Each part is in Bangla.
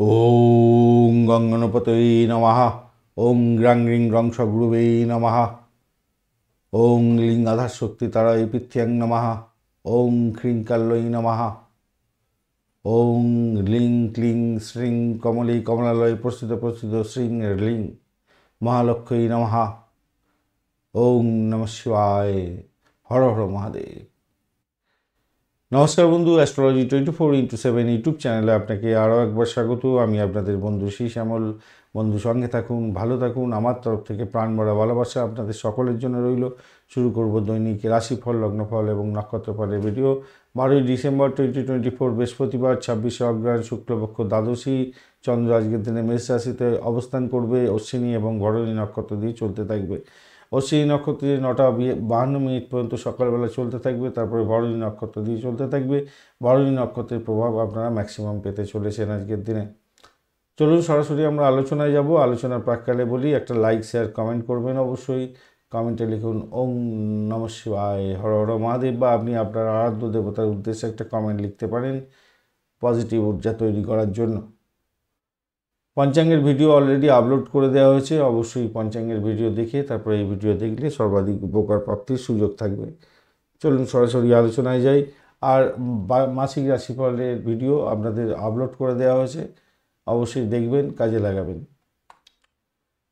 ওং গঙ্গণপতয়ে নমঃ। ওং গ্রাং রিং রং সগুরুবে নমঃ। ওং লিঙ্গাধার শক্তি তারায় পৃথ্যাং নমঃ। ওং খ্রিং কাল্যই নমঃ। ওং লিং ক্লিং শ্রীং কমলী কমলালয় প্রসিদ্ধ প্রসিদ্ধ শ্রীং লিং মহালক্ষ্মী নমঃ। ওং নমঃ শিবায়। হর হর মহাদেব। নমস্কার বন্ধু, অ্যাস্ট্রোলজি 24x7 ইউটিউব চ্যানেলে আপনাকে আরও একবার স্বাগত। আমি আপনাদের বন্ধু শ্রী শ্যামল। বন্ধু সঙ্গে থাকুন, ভালো থাকুন। আমার তরফ থেকে প্রাণ ভরা ভালোবাসা আপনাদের সকলের জন্য রইল। শুরু করব দৈনিক রাশিফল, লগ্নফল এবং নক্ষত্রফলের ভিডিও। 12ই ডিসেম্বর 2024 বৃহস্পতিবার, 26শে অগ্রহায়ণ শুক্লপক্ষ দ্বাদশী। চন্দ্র আজকের দিনে মেষ রাশিতে অবস্থান করবে। অশ্বিনী এবং ভরণী নক্ষত্র দিয়ে চলতে থাকবে। অশ্বিনী নক্ষত্র 9:52 পর্যন্ত সকালবেলা চলতে থাকবে, তারপরে ভরণী নক্ষত্র দিয়ে চলতে থাকবে। ভরণী নক্ষত্রের প্রভাব আপনারা ম্যাক্সিমাম পেতে চলেছেন আজকের দিনে। চলুন সরাসরি আমরা আলোচনায় যাব। আলোচনার প্রাক্কালে বলি, একটা লাইক শেয়ার কমেন্ট করবেন অবশ্যই। কমেন্টে লিখুন ওং নমঃ শিবায়, হর হর মহাদেব, বা আপনি আপনার আরাধ্য দেবতার উদ্দেশ্যে একটা কমেন্ট লিখতে পারেন পজিটিভ ঊর্জা তৈরি করার জন্য। পঞ্চাঙ্গের ভিডিও অলরেডি আপলোড করে দেওয়া হয়েছে। অবশ্যই পঞ্চাঙ্গের ভিডিও দেখে তারপরে এই ভিডিও দেখলে সর্বাধিক উপকার প্রাপ্তির সুযোগ থাকবে। চলুন সরাসরি আলোচনায় যাই। আর মাসিক রাশিফলের ভিডিও আপনাদের আপলোড করে দেওয়া হয়েছে, অবশ্যই দেখবেন, কাজে লাগাবেন।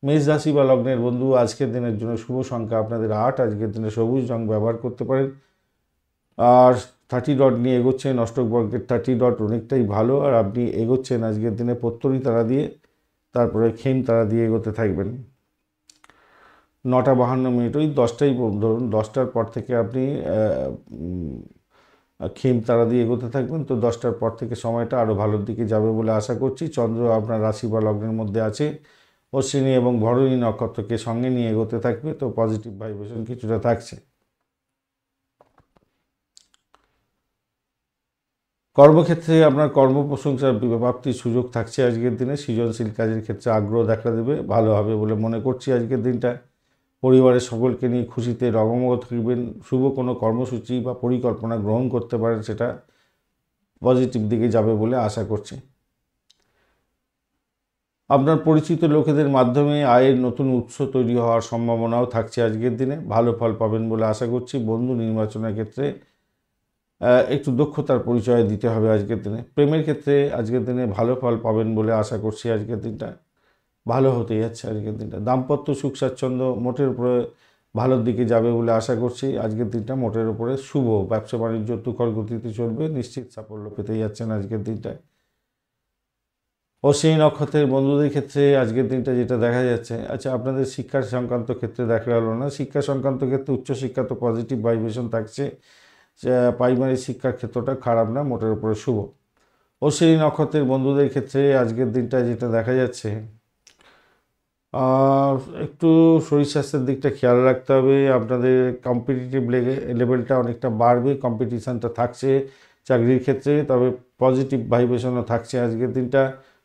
মেষ রাশি বা লগ্নের বন্ধু, আজকের দিনের জন্য শুভ সংখ্যা আপনাদের 8। আজকের দিনে সবুজ রং ব্যবহার করতে পারেন। আর 30 ডট নিয়ে এগোচ্ছেন। অষ্টক বর্গের 30 ডট অনেকটাই ভালো। আর আপনি এগোচ্ছেন আজকের দিনে প্রত্যরী তারা দিয়ে, তারপরে খেম তারা দিয়ে এগোতে থাকবেন। 9:52, ওই 10টাই ধরুন, 10টার পর থেকে আপনি খেম তারা দিয়ে এগোতে থাকবেন। তো 10টার পর থেকে সময়টা আরও ভালোর দিকে যাবে বলে আশা করছি। চন্দ্র আপনার রাশি বা লগ্নের মধ্যে আছে। অশ্বিনী এবং ভরণী নক্ষত্রকে সঙ্গে নিয়ে এগোতে থাকবে, তো পজিটিভ ভাইব্রেশন কিছুটা থাকছে। কর্মক্ষেত্রে আপনার কর্মপ্রশংসার প্রাপ্তির সুযোগ থাকছে আজকের দিনে। সৃজনশীল কাজের ক্ষেত্রে আগ্রহ দেখা দেবে, ভালো হবে বলে মনে করছি আজকের দিনটা। পরিবারের সকলকে নিয়ে খুশিতে রগমগ থাকবেন। শুভ কোনো কর্মসূচি বা পরিকল্পনা গ্রহণ করতে পারেন, সেটা পজিটিভ দিকে যাবে বলে আশা করছি। আপনার পরিচিত লোকেদের মাধ্যমে আয়ের নতুন উৎস তৈরি হওয়ার সম্ভাবনাও থাকছে আজকের দিনে। ভালো ফল পাবেন বলে আশা করছি। বন্ধু নির্বাচনের ক্ষেত্রে একটু দক্ষতার পরিচয় দিতে হবে আজকের দিনে। প্রেমের ক্ষেত্রে আজকের দিনে ভালো ফল পাবেন বলে আশা করছি। আজকের দিনটা ভালো হতে যাচ্ছে আজকের দিনটা। দাম্পত্য সুখ স্বাচ্ছন্দ্য মোটের উপরে ভালোর দিকে যাবে বলে আশা করছি। আজকের দিনটা মোটের উপরে শুভ। ব্যবসা বাণিজ্য তুখর গতিতে চলবে, নিশ্চিত সাফল্য পেতে যাচ্ছেন আজকের দিনটায়। অশ্বিনী নক্ষত্রের বন্ধুদের ক্ষেত্রে আজকের দিনটা যেটা দেখা যাচ্ছে, আচ্ছা আপনাদের শিক্ষা সংক্রান্ত ক্ষেত্রে দেখা গেল না। শিক্ষা সংক্রান্ত ক্ষেত্রে উচ্চশিক্ষা তো পজিটিভ ভাইব্রেশন থাকছে। প্রাইমারি শিক্ষার ক্ষেত্রটা খারাপ না, মোটের উপরে শুভ। অশ্বিনী নক্ষত্রের বন্ধুদের ক্ষেত্রে আজকের দিনটা যেটা দেখা যাচ্ছে, একটু শরীর স্বাস্থ্যের দিকটা খেয়াল রাখতে হবে। আপনাদের কম্পিটিটিভ লেভেলটা অনেকটা বাড়বে, কম্পিটিশানটা থাকছে চাকরির ক্ষেত্রে। তবে পজিটিভ ভাইব্রেশনও থাকছে আজকের দিনটা।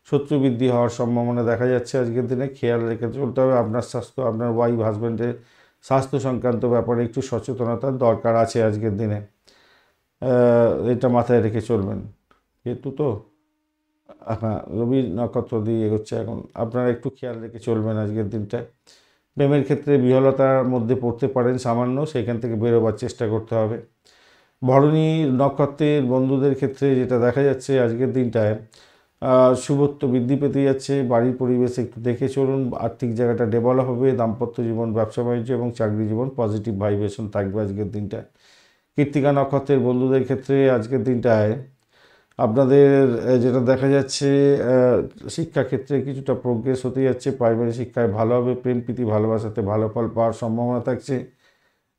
শত্রু বৃদ্ধি হওয়ার সম্ভাবনা দেখা যাচ্ছে আজকের দিনে। খেয়াল রেখে চলতে হবে। আপনার স্বাস্থ্য, আপনার ওয়াইফ হাজব্যান্ডের স্বাস্থ্য সংক্রান্ত ব্যাপারে একটু সচেতনতার দরকার আছে আজকের দিনে। এটা মাথায় রেখে চলবেন। যেহেতু তো হ্যাঁ, রবি নক্ষত্র দিয়ে এগোচ্ছে এখন, আপনারা একটু খেয়াল রেখে চলবেন আজকের দিনটায়। প্রেমের ক্ষেত্রে বিহলতার মধ্যে পড়তে পারেন সামান্য, সেখান থেকে বেরোবার চেষ্টা করতে হবে। ভরণী নক্ষত্রের বন্ধুদের ক্ষেত্রে যেটা দেখা যাচ্ছে আজকের দিনটায়, শুভত্ব বৃদ্ধি পেতে যাচ্ছে। বাড়ির পরিবেশ একটু দেখে চলুন। আর্থিক জায়গাটা ডেভেলপ হবে। দাম্পত্য জীবন, ব্যবসা বাণিজ্য এবং চাকরি জীবন পজিটিভ ভাইব্রেশন থাকবে আজকের দিনটায়। কৃত্তিকা নক্ষত্রের বন্ধুদের ক্ষেত্রে আজকের দিনটায় আপনাদের যেটা দেখা যাচ্ছে, শিক্ষাক্ষেত্রে কিছুটা প্রোগ্রেস হতে যাচ্ছে। প্রাইমারি শিক্ষায় ভালো হবে। প্রেম প্রীতি ভালোবাসাতে ভালো ফল পাওয়ার সম্ভাবনা থাকছে।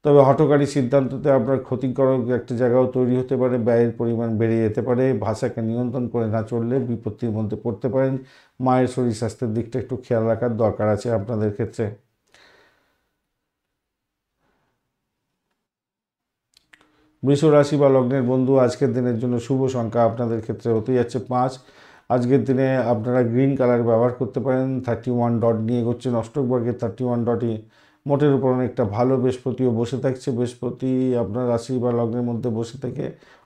তবে হঠকারী সিদ্ধান্ততে আপনার ক্ষতিকারক একটা জায়গাও তৈরি হতে পারে। ব্যয়ের পরিমাণ বেড়ে যেতে পারে। ভাষাকে নিয়ন্ত্রণ করে না চললে বিপত্তির মধ্যে পড়তে পারেন। মায়ের শরীর স্বাস্থ্যের দিকটা একটু খেয়াল রাখার দরকার আছে আপনাদের ক্ষেত্রে। বৃষ রাশি বা লগ্নের বন্ধু, আজকের দিনের জন্য শুভ সংখ্যা আপনাদের ক্ষেত্রে হতে যাচ্ছে 5। আজকের দিনে আপনারা গ্রিন কালার ব্যবহার করতে পারেন। 31 ডট নিয়ে এগোচ্ছেন। অষ্টক বর্গের 31 ডটই মোটের উপর অনেকটা ভালো। বৃহস্পতিও বসে থাকছে। বৃহস্পতি আপনার রাশি বা লগ্নের মধ্যে বসে থেকে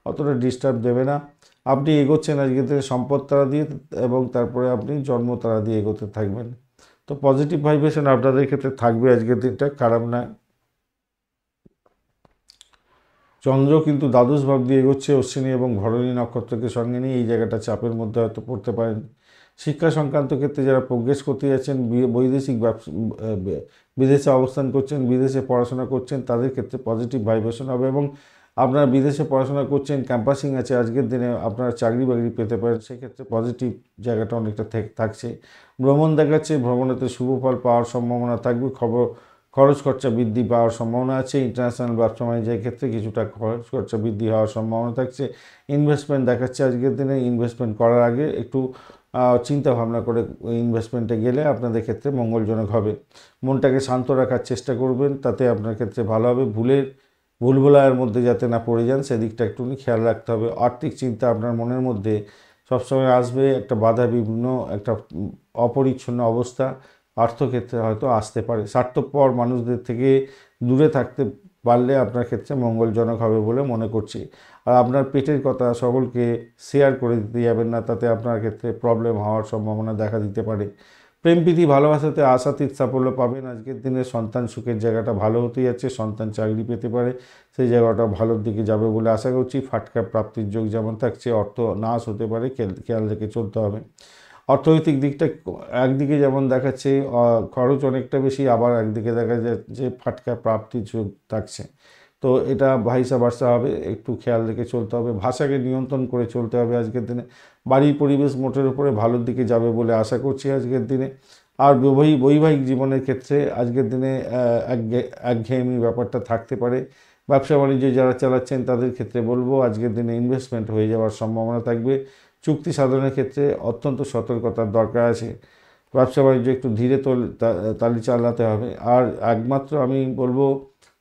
অতটা ডিস্টার্ব দেবে না। আপনি এগোচ্ছেন আজকের দিনে সম্পদ তারা দিয়ে, এবং তারপরে আপনি জন্ম তারা দিয়ে এগোতে থাকবেন। তো পজিটিভ ভাইব্রেশন আপনাদের ক্ষেত্রে থাকবে আজকের দিনটা, খারাপ না। চন্দ্র কিন্তু দ্বাদশ ভাব দিয়ে এগোচ্ছে অশ্বিনী এবং ভরণী নক্ষত্রকে সঙ্গে নিয়ে, এই জায়গাটা চাপের মধ্যে হয়তো পড়তে পারেন। শিক্ষা সংক্রান্ত ক্ষেত্রে যারা প্রোগ্রেস করতে যাচ্ছেন, বৈদেশিক ব্যবসা, বিদেশে অবস্থান করছেন, বিদেশে পড়াশোনা করছেন, তাদের ক্ষেত্রে পজিটিভ ভাইব্রেশন হবে। এবং আপনারা বিদেশে পড়াশোনা করছেন, ক্যাম্পাসিং আছে, আজকের দিনে আপনারা চাকরি বাকরি পেতে পারেন, সেক্ষেত্রে পজিটিভ জায়গাটা অনেকটা থাকছে। ভ্রমণ দেখাচ্ছে, ভ্রমণেতে শুভ ফল পাওয়ার সম্ভাবনা থাকবে। খরচ খরচা বৃদ্ধি পাওয়ার সম্ভাবনা আছে। ইন্টারন্যাশনাল ব্যবসা বাণিজ্যের ক্ষেত্রে কিছুটা খরচ খরচা বৃদ্ধি হওয়ার সম্ভাবনা থাকছে। ইনভেস্টমেন্ট দেখাচ্ছে আজকের দিনে, ইনভেস্টমেন্ট করার আগে একটু চিন্তা ভাবনা করে ইনভেস্টমেন্টে গেলে আপনাদের ক্ষেত্রে মঙ্গলজনক হবে। মনটাকে শান্ত রাখার চেষ্টা করবেন, তাতে আপনার ক্ষেত্রে ভালো হবে। ভুলভুলাইয়ের মধ্যে যাতে না পড়ে যান, সেদিকটা একটুখানি খেয়াল রাখতে হবে। আর্থিক চিন্তা আপনার মনের মধ্যে সবসময় আসবে, একটা বাধা বিঘ্ন, একটা অপরিচ্ছন্ন অবস্থা অর্থক্ষেত্রে হয়তো আসতে পারে। স্বার্থপর মানুষদের থেকে দূরে থাকতে পারলে আপনার ক্ষেত্রে মঙ্গলজনক হবে বলে মনে করছি। আর আপনার পেটের কথা সকলকে শেয়ার করে দিতে যাবেন না, তাতে আপনার ক্ষেত্রে প্রবলেম হওয়ার সম্ভাবনা দেখা দিতে পারে। প্রেম প্রীতি ভালোবাসাতে আশাতীত সাফল্য পাবেন আজকের দিনে। সন্তান সুখের জায়গাটা ভালো হতে যাচ্ছে, সন্তান চাকরি পেতে পারে, সেই জায়গাটা ভালোর দিকে যাবে বলে আশা করছি। ফাটকা প্রাপ্তির যোগ যেমন থাকছে, অর্থ নাশ হতে পারে, খেয়াল রেখে চলতে হবে। অর্থনৈতিক দিকটা একদিকে যেমন দেখাচ্ছে খরচ অনেকটা বেশি, আবার একদিকে দেখা যাচ্ছে ফাটকা প্রাপ্তির যোগ থাকছে। তো এটা ভাইসা ভার্সা হবে, একটু খেয়াল রেখে চলতে হবে। ভাষাকে নিয়ন্ত্রণ করে চলতে হবে আজকের দিনে। বাড়ির পরিবেশ মোটের উপরে ভালোর দিকে যাবে বলে আশা করছি আজকের দিনে। আর বৈবাহিক জীবনের ক্ষেত্রে আজকের দিনে একঘেয়েমি ব্যাপারটা থাকতে পারে। ব্যবসা বাণিজ্য যারা চালাচ্ছেন তাদের ক্ষেত্রে বলবো আজকের দিনে ইনভেস্টমেন্ট হয়ে যাওয়ার সম্ভাবনা থাকবে। চুক্তি সাধনের ক্ষেত্রে অত্যন্ত সতর্কতার দরকার আছে। ব্যবসা বাণিজ্য একটু ধীরে তালি চালাতে হবে। আর একমাত্র আমি বলবো,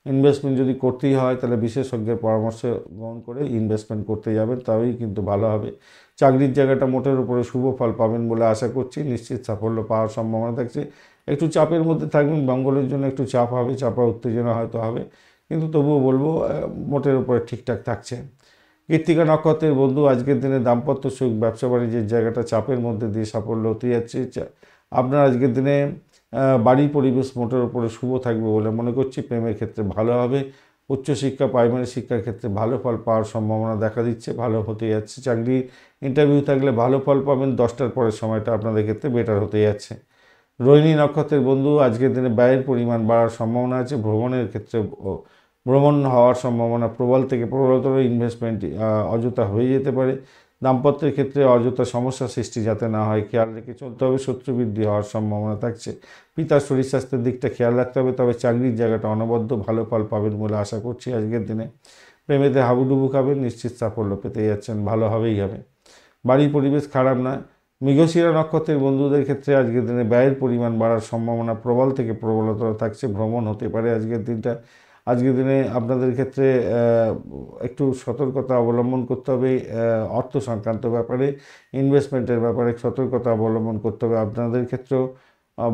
ইনভেস্টমেন্ট যদি করতেই হয় তাহলে বিশেষজ্ঞের পরামর্শ গ্রহণ করে ইনভেস্টমেন্ট করতে যাবেন, তবেই কিন্তু ভালো হবে। চাকরির জায়গাটা মোটের উপরে শুভ ফল পাবেন বলে আশা করছি। নিশ্চিত সাফল্য পাওয়ার সম্ভাবনা থাকছে। একটু চাপের মধ্যে থাকবেন, মঙ্গলের জন্য একটু চাপ হবে, চাপা উত্তেজনা হয়তো হবে, কিন্তু তবুও বলবো মোটের উপরে ঠিকঠাক থাকছে। কৃত্তিকা নক্ষত্রের বন্ধু, আজকের দিনে দাম্পত্য সুখ, ব্যবসা বাণিজ্যের জায়গাটা চাপের মধ্যে দিয়ে সাফল্য হতে যাচ্ছে। আপনার আজকের দিনে বাড়ির পরিবেশ মোটের উপরে শুভ থাকবে বলে মনে করছি। প্রেমের ক্ষেত্রে ভালো হবে। উচ্চশিক্ষা, প্রাইমারি শিক্ষার ক্ষেত্রে ভালো ফল পাওয়ার সম্ভাবনা দেখা দিচ্ছে, ভালো হতে যাচ্ছে। চাকরি ইন্টারভিউ থাকলে ভালো ফল পাবেন। 10টার পরের সময়টা আপনাদের ক্ষেত্রে বেটার হতে যাচ্ছে। রোহিণী নক্ষত্রের বন্ধু, আজকের দিনে ব্যয়ের পরিমাণ বাড়ার সম্ভাবনা আছে। ভ্রমণের ক্ষেত্রে ভ্রমণ হওয়ার সম্ভাবনা প্রবল থেকে প্রবলতর। ইনভেস্টমেন্ট অযথা হয়ে যেতে পারে। দাম্পত্যের ক্ষেত্রে অযথা সমস্যা সৃষ্টি যাতে না হয় খেয়াল রেখে চলতে হবে। শত্রু বৃদ্ধি হওয়ার সম্ভাবনা থাকছে। পিতার শরীর স্বাস্থ্যের দিকটা খেয়াল রাখতে হবে। তবে চাকরির জায়গাটা অনবদ্য ভালো ফল পাবেন বলে আশা করছি আজকের দিনে। প্রেমেতে হাবুডুবু খাবেন, নিশ্চিত সাফল্য পেতে যাচ্ছেন, ভালো হবেই হবে। বাড়ির পরিবেশ খারাপ না। মৃগশিরা নক্ষত্রের বন্ধুদের ক্ষেত্রে আজকের দিনে ব্যয়ের পরিমাণ বাড়ার সম্ভাবনা প্রবল থেকে প্রবলতর থাকছে। ভ্রমণ হতে পারে আজকের দিনটা। আজকের দিনে আপনাদের ক্ষেত্রে একটু সতর্কতা অবলম্বন করতে হবে। অর্থ সংক্রান্ত ব্যাপারে, ইনভেস্টমেন্টের ব্যাপারে সতর্কতা অবলম্বন করতে হবে আপনাদের ক্ষেত্রেও।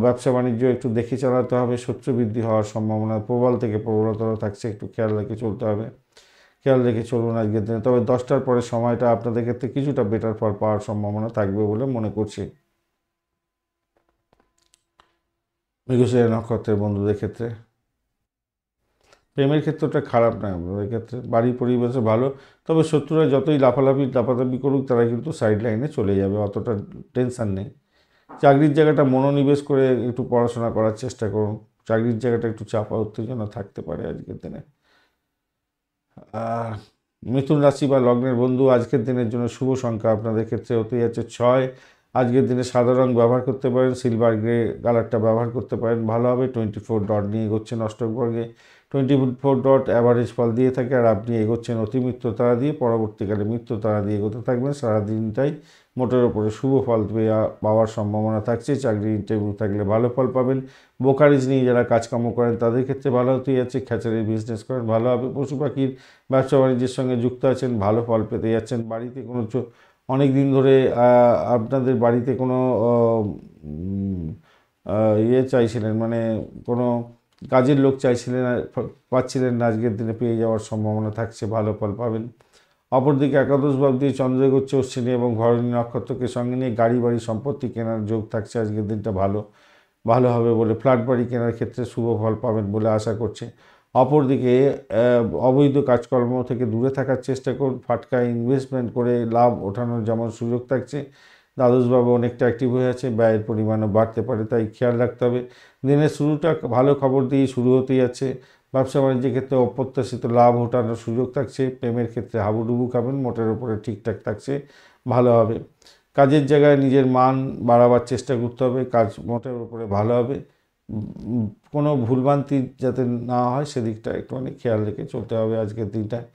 ব্যবসা বাণিজ্য একটু দেখে চালাতে হবে। শত্রু বৃদ্ধি হওয়ার সম্ভাবনা প্রবল থেকে প্রবলতর থাকছে, একটু খেয়াল রেখে চলতে হবে। খেয়াল রেখে চলুন আজকের দিনে। তবে 10টার পরে সময়টা আপনাদের ক্ষেত্রে কিছুটা বেটার ফল পাওয়ার সম্ভাবনা থাকবে বলে মনে করছি। মৃগশিরা নক্ষত্রের বন্ধুদের ক্ষেত্রে প্রেমের ক্ষেত্রটা খারাপ নয় আপনাদের ক্ষেত্রে। বাড়ির পরিবেশে ভালো, তবে শত্রুরা যতই লাফালাফি করুক, তারা কিন্তু সাইড লাইনে চলে যাবে, অতটা টেনশান নেই। চাকরির জায়গাটা মনোনিবেশ করে একটু পড়াশোনা করার চেষ্টা করুন। চাকরির জায়গাটা একটু চাপা উত্তেজনা থাকতে পারে আজকের দিনে। মিথুন রাশি বা লগ্নের বন্ধু, আজকের দিনের জন্য শুভ সংখ্যা আপনাদের ক্ষেত্রে হতে যাচ্ছে 6। আজকের দিনে সাদা রং ব্যবহার করতে পারেন, সিলভার গ্রে কালারটা ব্যবহার করতে পারেন, ভালো হবে। 24 ডট নিয়ে এগোচ্ছেন অষ্টকবর্গে। 24 ডট অ্যাভারেজ ফল দিয়ে থাকে, আর আপনি এগোচ্ছেন অতি মৃত্যু তারা দিয়ে, পরবর্তীকালে মৃত্যু তারা দিয়ে এগোতে থাকবেন। সারাদিনটাই মোটের ওপরে শুভ ফল পাওয়ার সম্ভাবনা থাকছে। চাকরি ইন্টারভিউ থাকলে ভালো ফল পাবেন। ব্রোকারেজ নিয়ে যারা কাজকর্ম করেন তাদের ক্ষেত্রে ভালো হতে যাচ্ছে। খ্যাচারির বিজনেস করেন, ভালো হবে। পশু পাখির ব্যবসা বাণিজ্যের সঙ্গে যুক্ত আছেন, ভালো ফল পেতে যাচ্ছেন। বাড়িতে কোনো অনেক দিন ধরে আপনাদের বাড়িতে কোনো চাইছিলেন, মানে কোনো কাজের লোক চাইছিলেন, পাচ্ছিলেন না, আজকের দিনে পেয়ে যাওয়ার সম্ভাবনা থাকছে, ভালো ফল পাবেন। অপরদিকে একাদশ ভাব দিয়ে চন্দ্র এগোচ্ছে অশ্বিনী এবং ভরণী নক্ষত্রকে সঙ্গে নিয়ে গাড়ি বাড়ি সম্পত্তি কেনার যোগ থাকছে। আজকের দিনটা ভালো হবে বলে ফ্ল্যাট বাড়ি কেনার ক্ষেত্রে শুভ ফল পাবেন বলে আশা করছে। অপরদিকে অবৈধ কাজকর্ম থেকে দূরে থাকার চেষ্টা করুন। ফাটকা ইনভেস্টমেন্ট করে লাভ ওঠানোর যেমন সুযোগ থাকছে, দ্বাদশভাবে অনেকটা অ্যাক্টিভ হয়ে আছে, ব্যয়ের পরিমাণও বাড়তে পারে, তাই খেয়াল রাখতে হবে। দিনের শুরুটা ভালো খবর দিয়ে শুরু হতেই যাচ্ছে। ব্যবসা বাণিজ্যের ক্ষেত্রে অপ্রত্যাশিত লাভ ওঠানোর সুযোগ থাকছে। প্রেমের ক্ষেত্রে হাবুডুবু খাবেন, মোটের উপরে ঠিকঠাক থাকছে, ভালো হবে। কাজের জায়গায় নিজের মান বাড়াবার চেষ্টা করতে হবে, কাজ মোটের উপরে ভালো হবে। কোনো ভুলভ্রান্তি যাতে না হয় সেদিকটা একটুখানি খেয়াল রেখে চলতে হবে আজকের দিনটায়।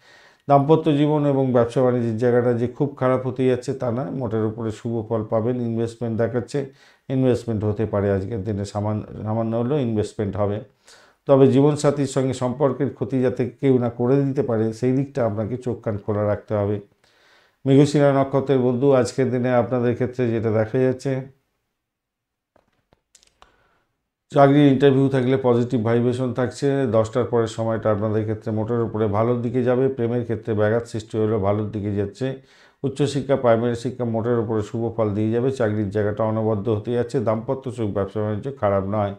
দাম্পত্য জীবন এবং ব্যবসা বাণিজ্যের জায়গাটা যে খুব খারাপ হতে যাচ্ছে তা নয়, মোটের উপরে শুভ ফল পাবেন। ইনভেস্টমেন্ট দেখাচ্ছে, ইনভেস্টমেন্ট হতে পারে আজকের দিনে, সামান্য হলেও ইনভেস্টমেন্ট হবে। তবে জীবনসাথীর সঙ্গে সম্পর্কের ক্ষতি যাতে কেউ না করে দিতে পারে সেই দিকটা আপনাকে চোখ কান খোলা রাখতে হবে। মৃগশিরা নক্ষত্রের বন্ধু, আজকের দিনে আপনাদের ক্ষেত্রে যেটা দেখা যাচ্ছে, চাকরির ইন্টারভিউ থাকলে পজিটিভ ভাইব্রেশন থাকছে। 10টার পরের সময়টা আপনাদের ক্ষেত্রে মোটের উপরে ভালোর দিকে যাবে। প্রেমের ক্ষেত্রে ব্যাঘাত সৃষ্টি হলেও ভালোর দিকে যাচ্ছে। উচ্চশিক্ষা, প্রাইমারি শিক্ষা মোটের উপরে শুভ ফল দিয়ে যাবে। চাকরির জায়গাটা অনবদ্য হতে যাচ্ছে। দাম্পত্য সুখ, ব্যবসা বাণিজ্য খারাপ নয়।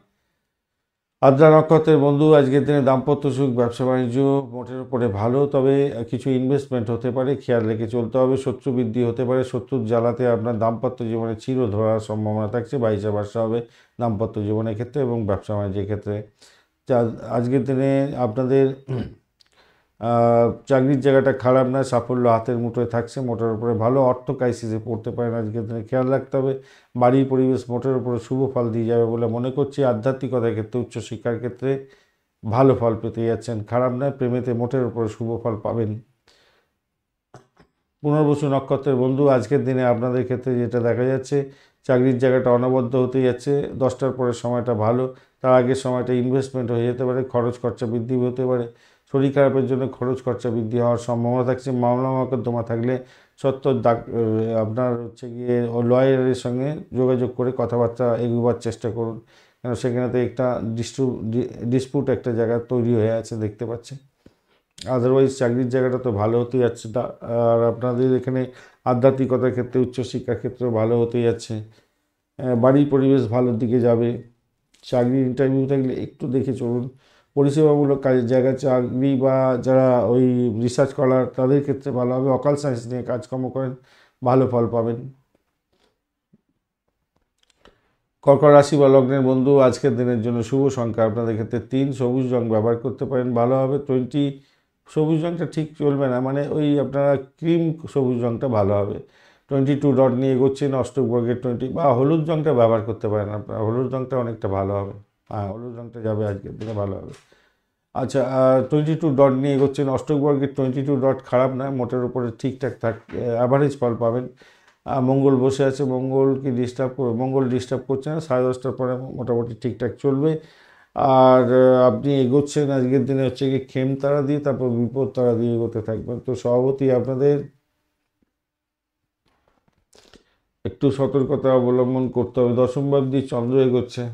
আদ্রা নক্ষত্রের বন্ধু, আজকের দিনে দাম্পত্য সুখ, ব্যবসা বাণিজ্য মোটের উপরে ভালো, তবে কিছু ইনভেস্টমেন্ট হতে পারে, খেয়াল রেখে চলতে হবে। শত্রু বৃদ্ধি হতে পারে, শত্রুর জ্বালাতে আপনার দাম্পত্য জীবনে চির ধরার সম্ভাবনা থাকছে। বাইশা বার্ষা হবে দাম্পত্য জীবনের ক্ষেত্রে এবং ব্যবসা বাণিজ্যের ক্ষেত্রে। আজকের দিনে আপনাদের চাকরির জায়গাটা খারাপ নয়, সাফল্য হাতের মুঠোয় থাকছে, মোটের উপরে ভালো। অর্থ ক্রাইসিসে পড়তে পারেন আজকের দিনে, খেয়াল রাখতে হবে। বাড়ির পরিবেশ মোটের উপরে শুভ ফল দিয়ে যাবে বলে মনে করছি। আধ্যাত্মিকতার ক্ষেত্রে, উচ্চশিক্ষার ক্ষেত্রে ভালো ফল পেতে যাচ্ছেন, খারাপ নয়। প্রেমেতে মোটের উপরে শুভ ফল পাবেন। পুনর্বসু নক্ষত্রের বন্ধু, আজকের দিনে আপনাদের ক্ষেত্রে যেটা দেখা যাচ্ছে, চাকরির জায়গাটা অনবদ্য হতে যাচ্ছে। 10টার পরের সময়টা ভালো, তার আগের সময়টা ইনভেস্টমেন্ট হয়ে যেতে পারে, খরচ খরচা বৃদ্ধি হতে পারে। শরীর খারাপের জন্য খরচ খরচা বৃদ্ধি হওয়ার সম্ভাবনা থাকছে। মামলা মোকদ্দমা থাকলে সত্ত্বর আপনার হচ্ছে গিয়ে লয়ারের সঙ্গে যোগাযোগ করে কথাবার্তা এগোবার চেষ্টা করুন, কেন সেখানেতে একটা ডিসপুট একটা জায়গা তৈরি হয়ে আছে দেখতে পাচ্ছি। আদারওয়াইজ চাকরির জায়গাটা তো ভালো হতে যাচ্ছে। আর আপনাদের এখানে আধ্যাত্মিকতার ক্ষেত্রে, উচ্চশিক্ষার ক্ষেত্রেও ভালো হতে যাচ্ছে। বাড়ির পরিবেশ ভালোর দিকে যাবে। চাকরির ইন্টারভিউ থাকলে একটু দেখে চলুন। পরিষেবামূলক কাজের জায়গায় চাকরি বা যারা ওই রিসার্চ করার তাদের ক্ষেত্রে ভালো হবে। অকাল সায়েন্স নিয়ে কাজকর্ম করেন, ভালো ফল পাবেন। কর্কট রাশি বা লগ্নের বন্ধু, আজকের দিনের জন্য শুভ সংখ্যা আপনাদের ক্ষেত্রে 3। সবুজ রং ব্যবহার করতে পারেন, ভালো হবে। সবুজ রঙটা ঠিক চলবে না, মানে ওই আপনারা ক্রিম সবুজ রঙটা ভালো হবে। 22 ডট নিয়ে এগোচ্ছেন, অষ্টক বর্গের 20 বা হলুদ রঙটা ব্যবহার করতে পারেন আপনারা, হলুদ রঙটা অনেকটা ভালো হবে। হ্যাঁ, হলুদ রঙটা যাবে আজকের দিনে, ভালো হবে। আচ্ছা, 22 ডট নিয়ে এগোচ্ছেন, অষ্টক বর্গের 22 ডট খারাপ না, মোটের উপরে ঠিকঠাক অ্যাভারেজ ফল পাবেন। মঙ্গল বসে আছে, মঙ্গল ডিস্টার্ব করছে না। 10:30টার পরে মোটামুটি ঠিকঠাক চলবে। আর আপনি এগোচ্ছেন আজকের দিনে হচ্ছে কি খেম তারা দিয়ে, তারপর বিপদ তারা দিয়ে এগোতে থাকবেন। তো স্বভাবতই আপনাদের একটু সতর্কতা অবলম্বন করতে হবে। দশম ভাব দিয়ে চন্দ্র এগোচ্ছে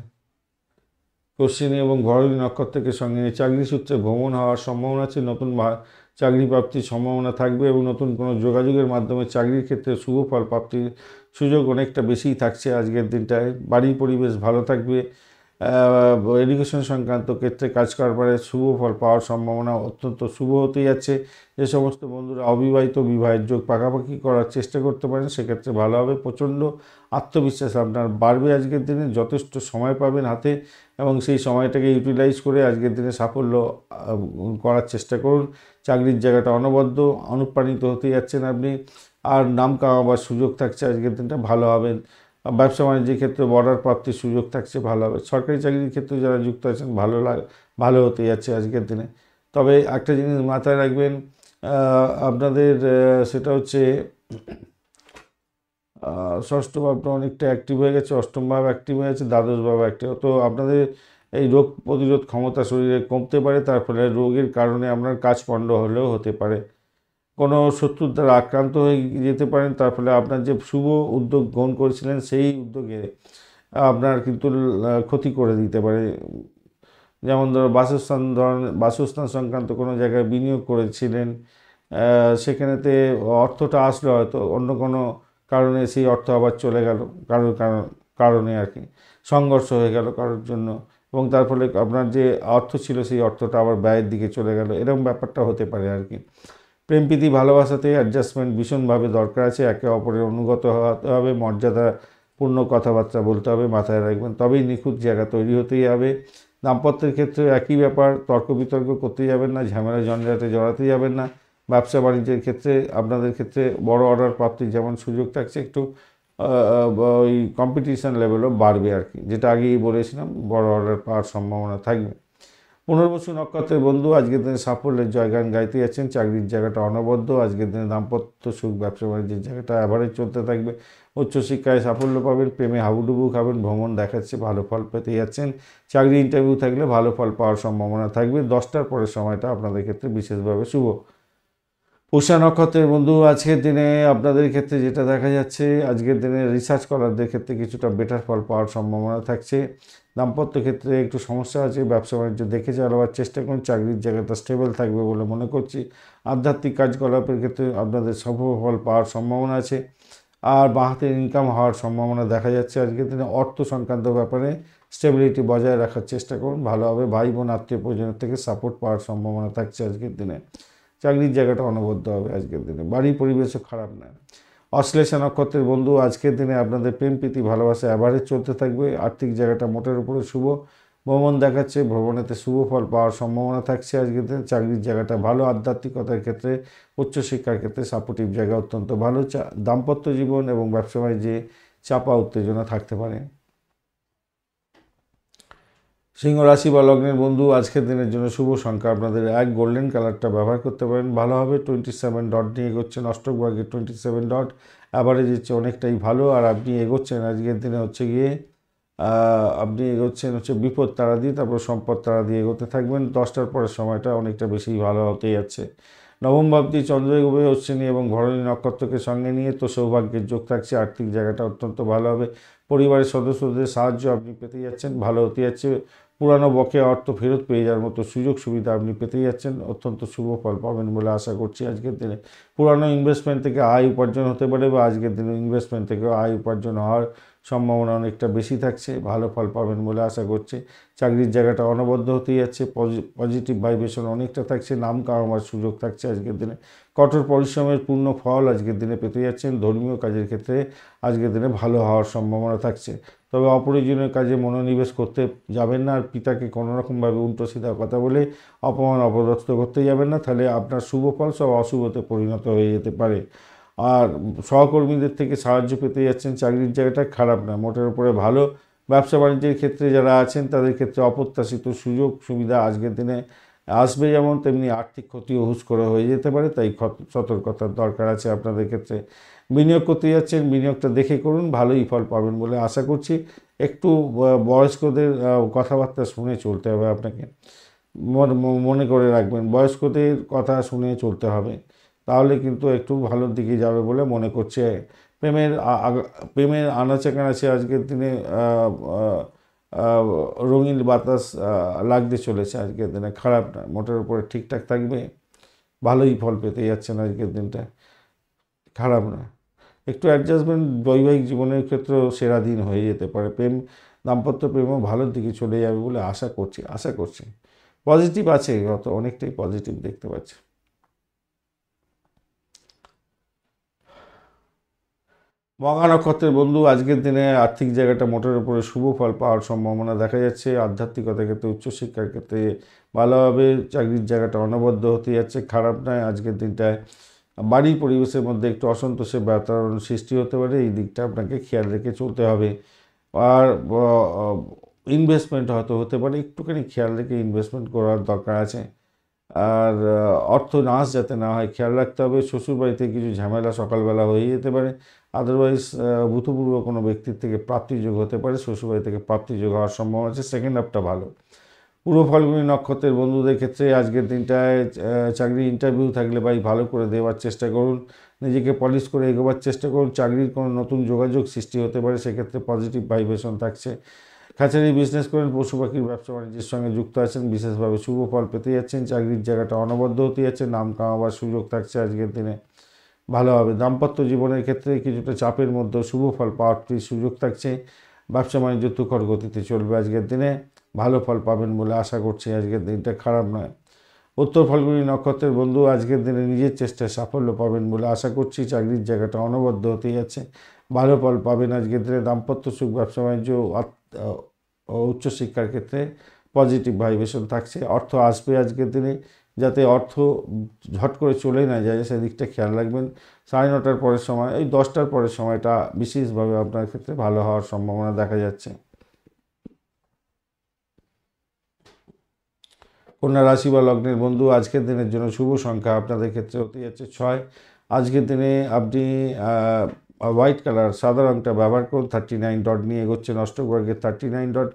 অশ্বিনী এবং ভরণী নক্ষত্রকে সঙ্গে নিয়ে, চাকরি সূত্রে ভ্রমণ হওয়ার সম্ভাবনা আছে। নতুন চাকরি প্রাপ্তির সম্ভাবনা থাকবে এবং নতুন কোনো যোগাযোগের মাধ্যমে চাকরির ক্ষেত্রে শুভ ফল প্রাপ্তির সুযোগ অনেকটা বেশিই থাকছে আজকের দিনটায়। বাড়ির পরিবেশ ভালো থাকবে। এডুকেশন সংক্রান্ত ক্ষেত্রে কাজ কারবারে শুভ ফল পাওয়ার সম্ভাবনা অত্যন্ত শুভ হতে যাচ্ছে। যে সমস্ত বন্ধুরা অবিবাহিত, বিবাহের যোগ পাকাপাকি করার চেষ্টা করতে পারেন, সেক্ষেত্রে ভালো হবে। প্রচণ্ড আত্মবিশ্বাস আপনার বাড়বে আজকের দিনে, যথেষ্ট সময় পাবেন হাতে এবং সেই সময়টাকে ইউটিলাইজ করে আজকের দিনে সাফল্য করার চেষ্টা করুন। চাকরির জায়গাটা অনবদ্য, অনুপ্রাণিত হতে যাচ্ছেন আপনি। আর নাম কামাবার সুযোগ থাকছে আজকের দিনটা, ভালো হবে। ব্যবসা বাণিজ্যের ক্ষেত্রে বর্ডার প্রাপ্তির সুযোগ থাকছে, ভালো হবে। সরকারি চাকরির ক্ষেত্রে যারা যুক্ত আছেন ভালো হতে যাচ্ছে আজকের দিনে। তবে একটা জিনিস মাথায় রাখবেন, আপনাদের সেটা হচ্ছে ষষ্ঠ ভাবটা অনেকটা অ্যাক্টিভ হয়ে গেছে, অষ্টম ভাব অ্যাক্টিভ হয়ে গেছে, দ্বাদশ ভাব অ্যাক্টিভ। তো আপনাদের এই রোগ প্রতিরোধ ক্ষমতা শরীরে কমতে পারে, তার ফলে রোগের কারণে আপনার কাজ পণ্ড হলেও হতে পারে। কোনো শত্রুর দ্বারা আক্রান্ত হয়ে যেতে পারেন, তার ফলে আপনার যে শুভ উদ্যোগ গ্রহণ করেছিলেন সেই উদ্যোগে আপনার কিন্তু ক্ষতি করে দিতে পারে। যেমন ধরো বাসস্থান সংক্রান্ত কোনো জায়গায় বিনিয়োগ করেছিলেন, সেখানেতে অর্থটা আসলে হয়তো অন্য কোনো কারণে সেই অর্থ আবার চলে গেল, কারোর কারণে আর কি সংঘর্ষ হয়ে গেল কারোর জন্য, এবং তার ফলে আপনার যে অর্থ ছিল সেই অর্থটা আবার ব্যয়ের দিকে চলে গেল, এরকম ব্যাপারটা হতে পারে আর কি। প্রেম প্রীতি ভালোবাসাতে অ্যাডজাস্টমেন্ট ভীষণভাবে দরকার আছে, একে অপরের অনুগত হতে হবে, মর্যাদাপূর্ণ কথাবার্তা বলতে হবে, মাথায় রাখবেন, তবেই নিখুঁত জায়গা তৈরি হতেই হবে। দাম্পত্যের ক্ষেত্রে একই ব্যাপার, তর্ক বিতর্ক করতে যাবেন না, ঝামেলা ঝঞ্ঝাটে জড়াতে যাবেন না। ব্যবসা বাণিজ্যের ক্ষেত্রে আপনাদের ক্ষেত্রে বড় অর্ডার প্রাপ্তির যেমন সুযোগ থাকছে, একটু ওই কম্পিটিশান লেভেলও বাড়বে আর কি, যেটা আগেই বলেছিলাম, বড় অর্ডার পাওয়ার সম্ভাবনা থাকবে। পুনর্বসু নক্ষত্রের বন্ধু আজকের দিনে সাফল্যের জয়গান গাইতে যাচ্ছেন, চাকরির জায়গাটা অনবদ্য, আজকের দিনে দাম্পত্য সুখ, ব্যবসা বাণিজ্যের জায়গাটা অ্যাভারেজ চলতে থাকবে, উচ্চশিক্ষায় সাফল্য পাবেন, প্রেমে হাবুডুবু খাবেন, ভ্রমণ দেখাচ্ছে, ভালো ফল পেতে যাচ্ছেন, চাকরি ইন্টারভিউ থাকলে ভালো ফল পাওয়ার সম্ভাবনা থাকবে। 10টার পরের সময়টা আপনাদের ক্ষেত্রে বিশেষভাবে শুভ। পুষা নক্ষত্রের বন্ধু আজকের দিনে আপনাদের ক্ষেত্রে যেটা দেখা যাচ্ছে, আজকের দিনে রিসার্চ করারদের ক্ষেত্রে কিছুটা বেটার ফল পাওয়ার সম্ভাবনা থাকছে। দাম্পত্য ক্ষেত্রে একটু সমস্যা আছে, ব্যবসা বাণিজ্য দেখে চালাবার চেষ্টা করুন, চাকরির জায়গাটা স্টেবল থাকবে বলে মনে করছি। আধ্যাত্মিক কার্যকলাপের ক্ষেত্রে আপনাদের সফল ফল পাওয়ার সম্ভাবনা আছে, আর বাঁ হাতের ইনকাম হওয়ার সম্ভাবনা দেখা যাচ্ছে। আজকের দিনে অর্থ সংক্রান্ত ব্যাপারে স্টেবিলিটি বজায় রাখার চেষ্টা করুন, ভালো হবে। ভাই বোন আত্মীয় পরিজনের থেকে সাপোর্ট পাওয়ার সম্ভাবনা থাকছে আজকের দিনে। চাকরির জায়গাটা অনবদ্য হবে আজকের দিনে, বাড়ির পরিবেশও খারাপ নয়। অশ্লেষা নক্ষত্রের বন্ধু আজকের দিনে আপনাদের প্রেম প্রীতি ভালোবাসা অ্যাভারেজ চলতে থাকবে, আর্থিক জায়গাটা মোটের উপরে শুভ, ভ্রমণ দেখাচ্ছে, ভ্রমণেতে শুভ ফল পাওয়ার সম্ভাবনা থাকছে আজকের দিনে। চাকরির জায়গাটা ভালো, আধ্যাত্মিকতার ক্ষেত্রে, উচ্চশিক্ষার ক্ষেত্রে সাপোর্টিভ জায়গা অত্যন্ত ভালো। দাম্পত্য জীবন এবং ব্যবসা বাণিজ্যে চাপা উত্তেজনা থাকতে পারে। সিংহ রাশি বা লগ্নের বন্ধু আজকের দিনের জন্য শুভ সংখ্যা আপনাদের 1, গোল্ডেন কালারটা ব্যবহার করতে পারেন, ভালো হবে। 27 ডট নিয়ে এগোচ্ছেন, অষ্টক ভাগে 27 ডট, অ্যাভারেজ হচ্ছে অনেকটাই ভালো। আর আপনি এগোচ্ছেন আজকের দিনে হচ্ছে গিয়ে আপনি এগোচ্ছেন হচ্ছে বিপদ তারা দিয়ে, তারপর সম্পদ তারা দিয়ে এগোতে থাকবেন। 10টার পরের সময়টা অনেকটা বেশি ভালো হতে যাচ্ছে। নবম ভাবটি চন্দ্র এগোবে অশ্বিনী এবং ভরণী নক্ষত্রকে সঙ্গে নিয়ে, তো সৌভাগ্যের যোগ থাকছে, আর্থিক জায়গাটা অত্যন্ত ভালো হবে। পরিবারের সদস্যদের সাহায্য আপনি পেতে যাচ্ছেন, ভালো হতে যাচ্ছে। পুরানো বকেয়া অর্থ ফেরত পেয়ে যাওয়ার মতো সুযোগ সুবিধা আপনি পেতে যাচ্ছেন, অত্যন্ত শুভ ফল পাবেন বলে আশা করছি আজকের দিনে। পুরানো ইনভেস্টমেন্ট থেকে আয় উপার্জন হতে পারে, বা আজকের দিনে ইনভেস্টমেন্ট থেকে আয় উপার্জন হওয়ার সম্ভাবনা অনেকটা বেশি থাকছে, ভালো ফল পাবেন বলে আশা করছি। চাকরির জায়গাটা অনবদ্য হতে যাচ্ছে, পজিটিভ ভাইব্রেশন অনেকটা থাকছে, নাম কামাবার সুযোগ থাকছে আজকের দিনে। কঠোর পরিশ্রমের পূর্ণ ফল আজকের দিনে পেতে যাচ্ছেন। ধর্মীয় কাজের ক্ষেত্রে আজকের দিনে ভালো হওয়ার সম্ভাবনা থাকছে, তবে অপ্রয়োজনীয় কাজে মনোনিবেশ করতে যাবেন না, আর পিতাকে কোনোরকমভাবে উল্টো সিধা কথা বলে অপমান অপদস্থ করতে যাবেন না, তাহলে আপনার শুভ ফল সব অশুভতে পরিণত হয়ে যেতে পারে। আর সহকর্মীদের থেকে সাহায্য পেতে যাচ্ছেন, চাকরির জায়গাটা খারাপ না, মোটের উপরে ভালো। ব্যবসা বাণিজ্যের ক্ষেত্রে যারা আছেন তাদের ক্ষেত্রে অপ্রত্যাশিত সুযোগ সুবিধা আজকের দিনে আসবে, যেমন তেমনি আর্থিক ক্ষতিও হুশ করে হয়ে যেতে পারে, তাই সতর্কতার দরকার আছে আপনাদের ক্ষেত্রে। বিনিয়োগ করতে যাচ্ছেন, বিনিয়োগটা দেখে করুন, ভালোই ফল পাবেন বলে আশা করছি। একটু বয়স্কদের কথাবার্তা শুনে চলতে হবে আপনাকে, মনে করে রাখবেন, বয়স্কদের কথা শুনে চলতে হবে, তাহলে কিন্তু একটু ভালোর দিকে যাবে বলে মনে করছে। প্রেমের আনাচে কানাচে আজকের দিনে রঙিন বাতাস লাগতে চলেছে আজকের দিনে, খারাপ না, মোটের উপরে ঠিকঠাক থাকবে, ভালোই ফল পেতে যাচ্ছেন আজকের দিনটা, খারাপ না। একটু অ্যাডজাস্টমেন্ট বৈবাহিক জীবনের ক্ষেত্রেও সেরা দিন হয়ে যেতে পারে, দাম্পত্য প্রেমও ভালোর দিকে চলে যাবে বলে আশা করছি। পজিটিভ আছে, অত অনেকটাই পজিটিভ দেখতে পাচ্ছি। মঘা নক্ষত্রের বন্ধু আজকের দিনে আর্থিক জায়গাটা মোটের উপরে শুভ ফল পাওয়ার সম্ভাবনা দেখা যাচ্ছে। আধ্যাত্মিকতার ক্ষেত্রে, উচ্চশিক্ষার ক্ষেত্রে ভালোভাবে, চাকরির জায়গাটা অনবদ্য হতে যাচ্ছে, খারাপ নয়। আজকের দিনটায় বাড়ির পরিবেশের মধ্যে একটু অসন্তোষের বাতাবরণ সৃষ্টি হতে পারে, এই দিকটা আপনাকে খেয়াল রেখে চলতে হবে। আর ইনভেস্টমেন্ট হয়তো হতে পারে, একটুখানি খেয়াল রেখে ইনভেস্টমেন্ট করার দরকার আছে। আর অর্থ নাশ যাতে না হয় খেয়াল রাখতে হবে। শ্বশুরবাড়িতে কিছু ঝামেলা সকালবেলা হয়ে যেতে পারে, আদারওয়াইজ ভূতপূর্ব কোনো ব্যক্তির থেকে প্রাপ্তিযোগ হতে পারে, শ্বশুরবাড়ি থেকে প্রাপ্তিযোগ হওয়ার সম্ভাবনা আছে। সেকেন্ড হাফটা ভালো। পূর্ব ফাল্গুনী নক্ষত্রের বন্ধুদের ক্ষেত্রে আজকের দিনটায় চাকরি ইন্টারভিউ থাকলে ভাই ভালো করে দেওয়ার চেষ্টা করুন, নিজেকে পলিশ করে এগোবার চেষ্টা করুন। চাকরির কোনো নতুন যোগাযোগ সৃষ্টি হতে পারে, সেক্ষেত্রে পজিটিভ ভাইব্রেশন থাকছে। খাঁচারি বিজনেস করেন, পশু পাখির ব্যবসা বাণিজ্যের সঙ্গে যুক্ত আছেন, বিশেষভাবে শুভ ফল পেতে যাচ্ছেন। চাকরির জায়গাটা অনবদ্য হতে যাচ্ছে, নাম কামাবার সুযোগ থাকছে আজকের দিনে, ভালো হবে। দাম্পত্য জীবনের ক্ষেত্রে কিছুটা চাপের মধ্যে শুভ ফল পাওয়ার সুযোগ থাকছে। ব্যবসা বাণিজ্য তুখর গতিতে চলবে আজকের দিনে, ভালো ফল পাবেন বলে আশা করছি। আজকের দিনটা খারাপ নয়। উত্তর ফাল্গুনী নক্ষত্রের বন্ধু আজকের দিনে নিজের চেষ্টায় সাফল্য পাবেন বলে আশা করছি। চাকরির জায়গাটা অনবদ্য হতে যাচ্ছে, ভালো ফল পাবেন আজকের দিনে। দাম্পত্য সুখ, ব্যবসা বাণিজ্য, উচ্চশিক্ষার ক্ষেত্রে পজিটিভ ভাইব্রেশন থাকছে। অর্থ আসবে আজকের দিনে, যাতে অর্থ ঝট করে চলে না যায় সেদিকটা খেয়াল রাখবেন। 9:30 পরের সময়, এই 10টার পরের সময়টা বিশেষভাবে আপনার ক্ষেত্রে ভালো হওয়ার সম্ভাবনা দেখা যাচ্ছে। কন্যা রাশি বা লগ্নের বন্ধু আজকের দিনের জন্য শুভ সংখ্যা আপনাদের ক্ষেত্রে হতে যাচ্ছে 6। আজকের দিনে আপনি হোয়াইট কালার, সাদা রঙটা ব্যবহার করুন। 39 ডট নিয়ে এগোচ্ছেন অষ্টবর্গের 39 ডট,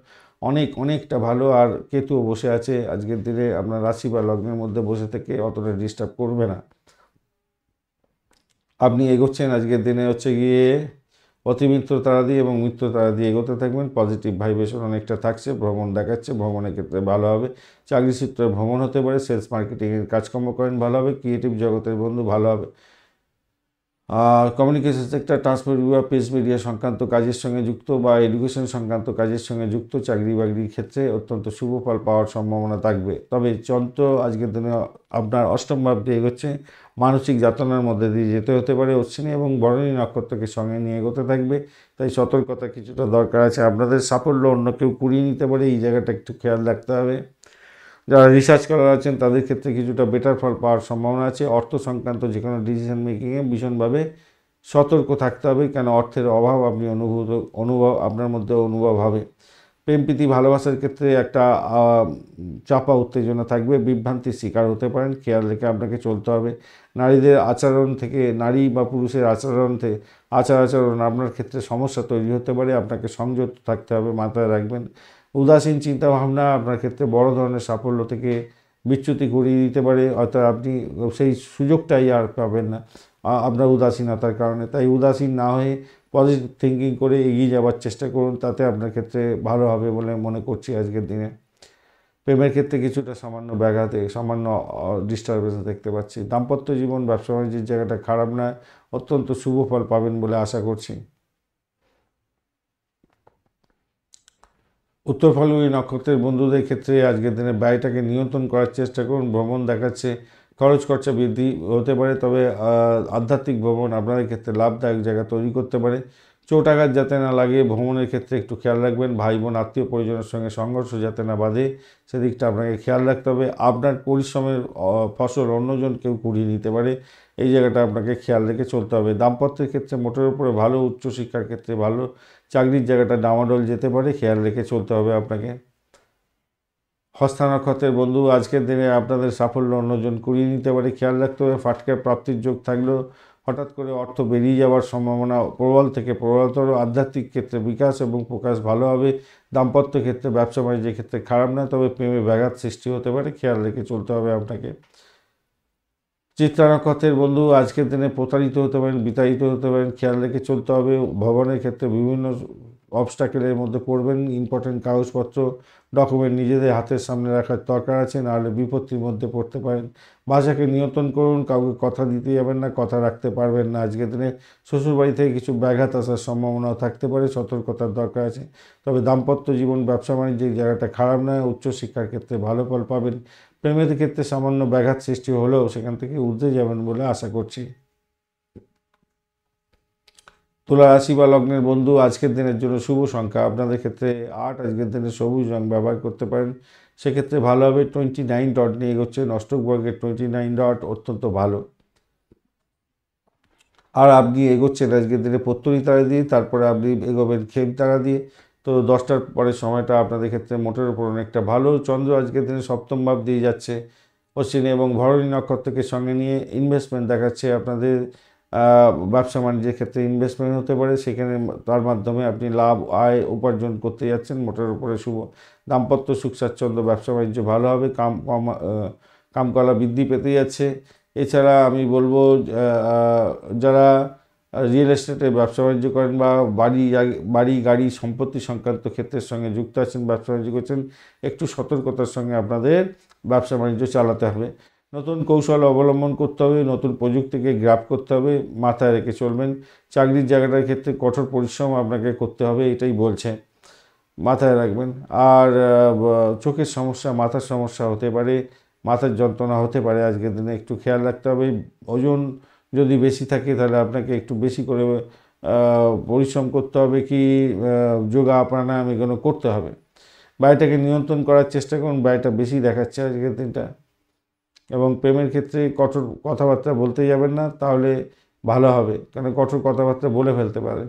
অনেকটা ভালো। আর কেতুও বসে আছে আজকের দিনে আপনার রাশি বা লগ্নের মধ্যে বসে থেকে অতটা ডিস্টার্ব করবে না। আপনি এগোচ্ছেন আজকের দিনে হচ্ছে গিয়ে অতিমিত্র তারা দিয়ে এবং মিত্র তারা দিয়ে এগোতে থাকবেন। পজিটিভ ভাইব্রেশন অনেকটা থাকছে, ভ্রমণ দেখাচ্ছে, ভ্রমণের ক্ষেত্রে ভালো হবে। চাকরি সূত্রে ভ্রমণ হতে পারে, সেলস মার্কেটিংয়ের কাজকর্ম করেন ভালো হবে। ক্রিয়েটিভ জগতের বন্ধু ভালো হবে। কমিউনিকেশন সেক্টর, ট্রান্সপোর্ট বিভাগ, প্রেস মিডিয়া সংক্রান্ত কাজের সঙ্গে যুক্ত বা এডুকেশন সংক্রান্ত কাজের সঙ্গে যুক্ত চাকরি বাকরির ক্ষেত্রে অত্যন্ত শুভ ফল পাওয়ার সম্ভাবনা থাকবে। তবে চন্দ্র আজকের দিনে আপনার অষ্টম ভাব দিয়ে এগোচ্ছে, মানসিক যাতনার মধ্যে দিয়ে যেতে হতে পারে। অশ্বিনী এবং ভরণী নক্ষত্রকে সঙ্গে নিয়ে এগোতে থাকবে, তাই সতর্কতা কিছুটা দরকার আছে। আপনাদের সাফল্য অন্য কেউ কুড়িয়ে নিতে পারে, এই জায়গাটা একটু খেয়াল রাখতে হবে। যারা রিসার্চ করার আছেন তাদের ক্ষেত্রে কিছুটা বেটার ফল পাওয়ার সম্ভাবনা আছে। অর্থ সংক্রান্ত যে কোনো ডিসিশন মেকিংয়ে ভীষণভাবে সতর্ক থাকতে হবে, কেন অর্থের অভাব আপনি আপনার মধ্যে অনুভব হবে। প্রেম প্রীতি ভালোবাসার ক্ষেত্রে একটা চাপা উত্তেজনা থাকবে, বিভ্রান্তির শিকার হতে পারেন, খেয়াল রেখে আপনাকে চলতে হবে। নারীদের আচরণ থেকে, নারী বা পুরুষের আচরণ আপনার ক্ষেত্রে সমস্যা তৈরি হতে পারে, আপনাকে সংযত থাকতে হবে, মাথায় রাখবেন। উদাসীন চিন্তাভাবনা আপনার ক্ষেত্রে বড় ধরনের সাফল্য থেকে বিচ্যুতি করিয়ে দিতে পারে, অর্থাৎ আপনি সেই সুযোগটাই আর পাবেন না আপনার উদাসীনতার কারণে। তাই উদাসীন না হয়ে পজিটিভ থিঙ্কিং করে এগিয়ে যাওয়ার চেষ্টা করুন, তাতে আপনার ক্ষেত্রে ভালো হবে বলে মনে করছি আজকের দিনে। প্রেমের ক্ষেত্রে কিছুটা সামান্য ডিস্টারবেন্স দেখতে পাচ্ছি। দাম্পত্য জীবন, ব্যবসা বাণিজ্যের জায়গাটা খারাপ নয়, অত্যন্ত শুভ ফল পাবেন বলে আশা করছি। উত্তর ফাল্গুনী নক্ষত্রের বন্ধুদের ক্ষেত্রে আজকের দিনে ব্যয়টাকে নিয়ন্ত্রণ করার চেষ্টা করুন। ভ্রমণ দেখাচ্ছে, খরচ খরচা বৃদ্ধি হতে পারে, তবে আধ্যাত্মিক ভ্রমণ আপনাদের ক্ষেত্রে লাভদায়ক জায়গা তৈরি করতে পারে। চোট আঘাত যাতে না লাগে, ভ্রমণের ক্ষেত্রে একটু খেয়াল রাখবেন। ভাই বোন, আত্মীয় পরিজনের সঙ্গে সংঘর্ষ যাতে না বাধে, সেদিকটা আপনাকে খেয়াল রাখতে হবে। আপনার পরিশ্রমের ফসল অন্যজন কেউ কুড়িয়ে নিতে পারে, এই জায়গাটা আপনাকে খেয়াল রেখে চলতে হবে। দাম্পত্যের ক্ষেত্রে মোটের উপরে ভালো, উচ্চশিক্ষার ক্ষেত্রে ভালো, চাকরির জায়গাটা ডামাডোল যেতে পারে, খেয়াল রেখে চলতে হবে আপনাকে। হস্তা নক্ষত্রের বন্ধু আজকের দিনে আপনাদের সাফল্য অন্যজন কুড়িয়ে নিতে পারে, খেয়াল রাখতে হবে। ফাটকা প্রাপ্তির যোগ থাকলেও হঠাৎ করে অর্থ বেরিয়ে যাওয়ার সম্ভাবনা প্রবল থেকে প্রবলতর। আধ্যাত্মিক ক্ষেত্রে বিকাশ এবং প্রকাশ ভালো হবে। দাম্পত্য ক্ষেত্রে, ব্যবসা বাণিজ্যের ক্ষেত্রে খারাপ না, তবে প্রেমে ব্যাঘাত সৃষ্টি হতে পারে, খেয়াল রেখে চলতে হবে আপনাকে। চিত্রা নক্ষত্রের বন্ধু আজকের দিনে প্রতারিত হতে পারেন, বিতাড়িত হতে পারেন, খেয়াল রেখে চলতে হবে। ভবনের ক্ষেত্রে বিভিন্ন অবস্টাকেলের মধ্যে পড়বেন। ইম্পর্টেন্ট কাগজপত্র, ডকুমেন্ট নিজেদের হাতের সামনে রাখার দরকার আছে, নাহলে বিপত্তির মধ্যে পড়তে পারেন। ভাষাকে নিয়ন্ত্রণ করুন, কাউকে কথা দিতে যাবেন না, কথা রাখতে পারবেন না। আজকের দিনে শ্বশুরবাড়ি থেকে কিছু ব্যাঘাত আসার সম্ভাবনাও থাকতে পারে, সতর্কতার দরকার আছে। তবে দাম্পত্য জীবন, ব্যবসা বাণিজ্যের জায়গাটা খারাপ নয়, উচ্চশিক্ষার ক্ষেত্রে ভালো ফল পাবেন। প্রেমের ক্ষেত্রে সামান্য ব্যাঘাত সৃষ্টি হলেও সেখান থেকে উঠতে যাবেন বলে আশা করছি। তুলা রাশি বা লগ্নের বন্ধু আজকের দিনের জন্য শুভ সংখ্যা আপনাদের ক্ষেত্রে 8। আজকের দিনে সবুজ রং ব্যবহার করতে পারেন, সেক্ষেত্রে ভালো হবে। 29 ডট নিয়ে এগোচ্ছেন অষ্টকবর্গের 29 ডট, অত্যন্ত ভালো। আর আপনি এগোচ্ছেন আজকের দিনে পত্তরি তারা দিয়ে, তারপরে আপনি এগোবেন খেম তারা দিয়ে। তো 10টার পরের সময়টা আপনাদের ক্ষেত্রে মোটের উপর অনেকটা ভালো। চন্দ্র আজকের দিনে সপ্তম ভাব দিয়ে যাচ্ছে অশ্বিনী এবং ভরণী নক্ষত্রকে সঙ্গে নিয়ে ইনভেস্টমেন্ট দেখাচ্ছে। আপনাদের ব্যবসা বাণিজ্যের ক্ষেত্রে ইনভেস্টমেন্ট হতে পারে, সেখানে তার মাধ্যমে আপনি লাভ আয় উপার্জন করতে যাচ্ছেন, মোটের উপরে শুভ। দাম্পত্য সুখ স্বাচ্ছন্দ্য, ব্যবসা বাণিজ্য ভালো হবে, কামকলা বৃদ্ধি পেতে যাচ্ছে। এছাড়া আমি বলবো যারা রিয়েল এস্টেটে ব্যবসা বাণিজ্য করেন বা বাড়ি গাড়ি সম্পত্তি সংক্রান্ত ক্ষেত্রের সঙ্গে যুক্ত আছেন, ব্যবসা বাণিজ্য করছেন, একটু সতর্কতার সঙ্গে আপনাদের ব্যবসা বাণিজ্য চালাতে হবে। নতুন কৌশল অবলম্বন করতে হবে, নতুন প্রযুক্তিকে গ্রাপ করতে হবে, মাথায় রেখে চলবেন। চাকরির জায়গাটার ক্ষেত্রে কঠোর পরিশ্রম আপনাকে করতে হবে, এটাই বলছে, মাথায় রাখবেন। আর চোখের সমস্যা, মাথার সমস্যা হতে পারে, মাথার যন্ত্রণা হতে পারে, আজকের দিনে একটু খেয়াল রাখতে হবে। ওজন যদি বেশি থাকে তাহলে আপনাকে একটু বেশি করে পরিশ্রম করতে হবে, কি যোগা প্রাণায়াম এগুলো করতে হবে। ব্যয়টাকে নিয়ন্ত্রণ করার চেষ্টা করুন, ব্যয়টা বেশি দেখাচ্ছে আজকের দিনটা। এবং প্রেমের ক্ষেত্রে কঠোর কথাবার্তা বলতে যাবেন না, তাহলে ভালো হবে, কারণ কঠোর কথাবার্তা বলে ফেলতে পারেন।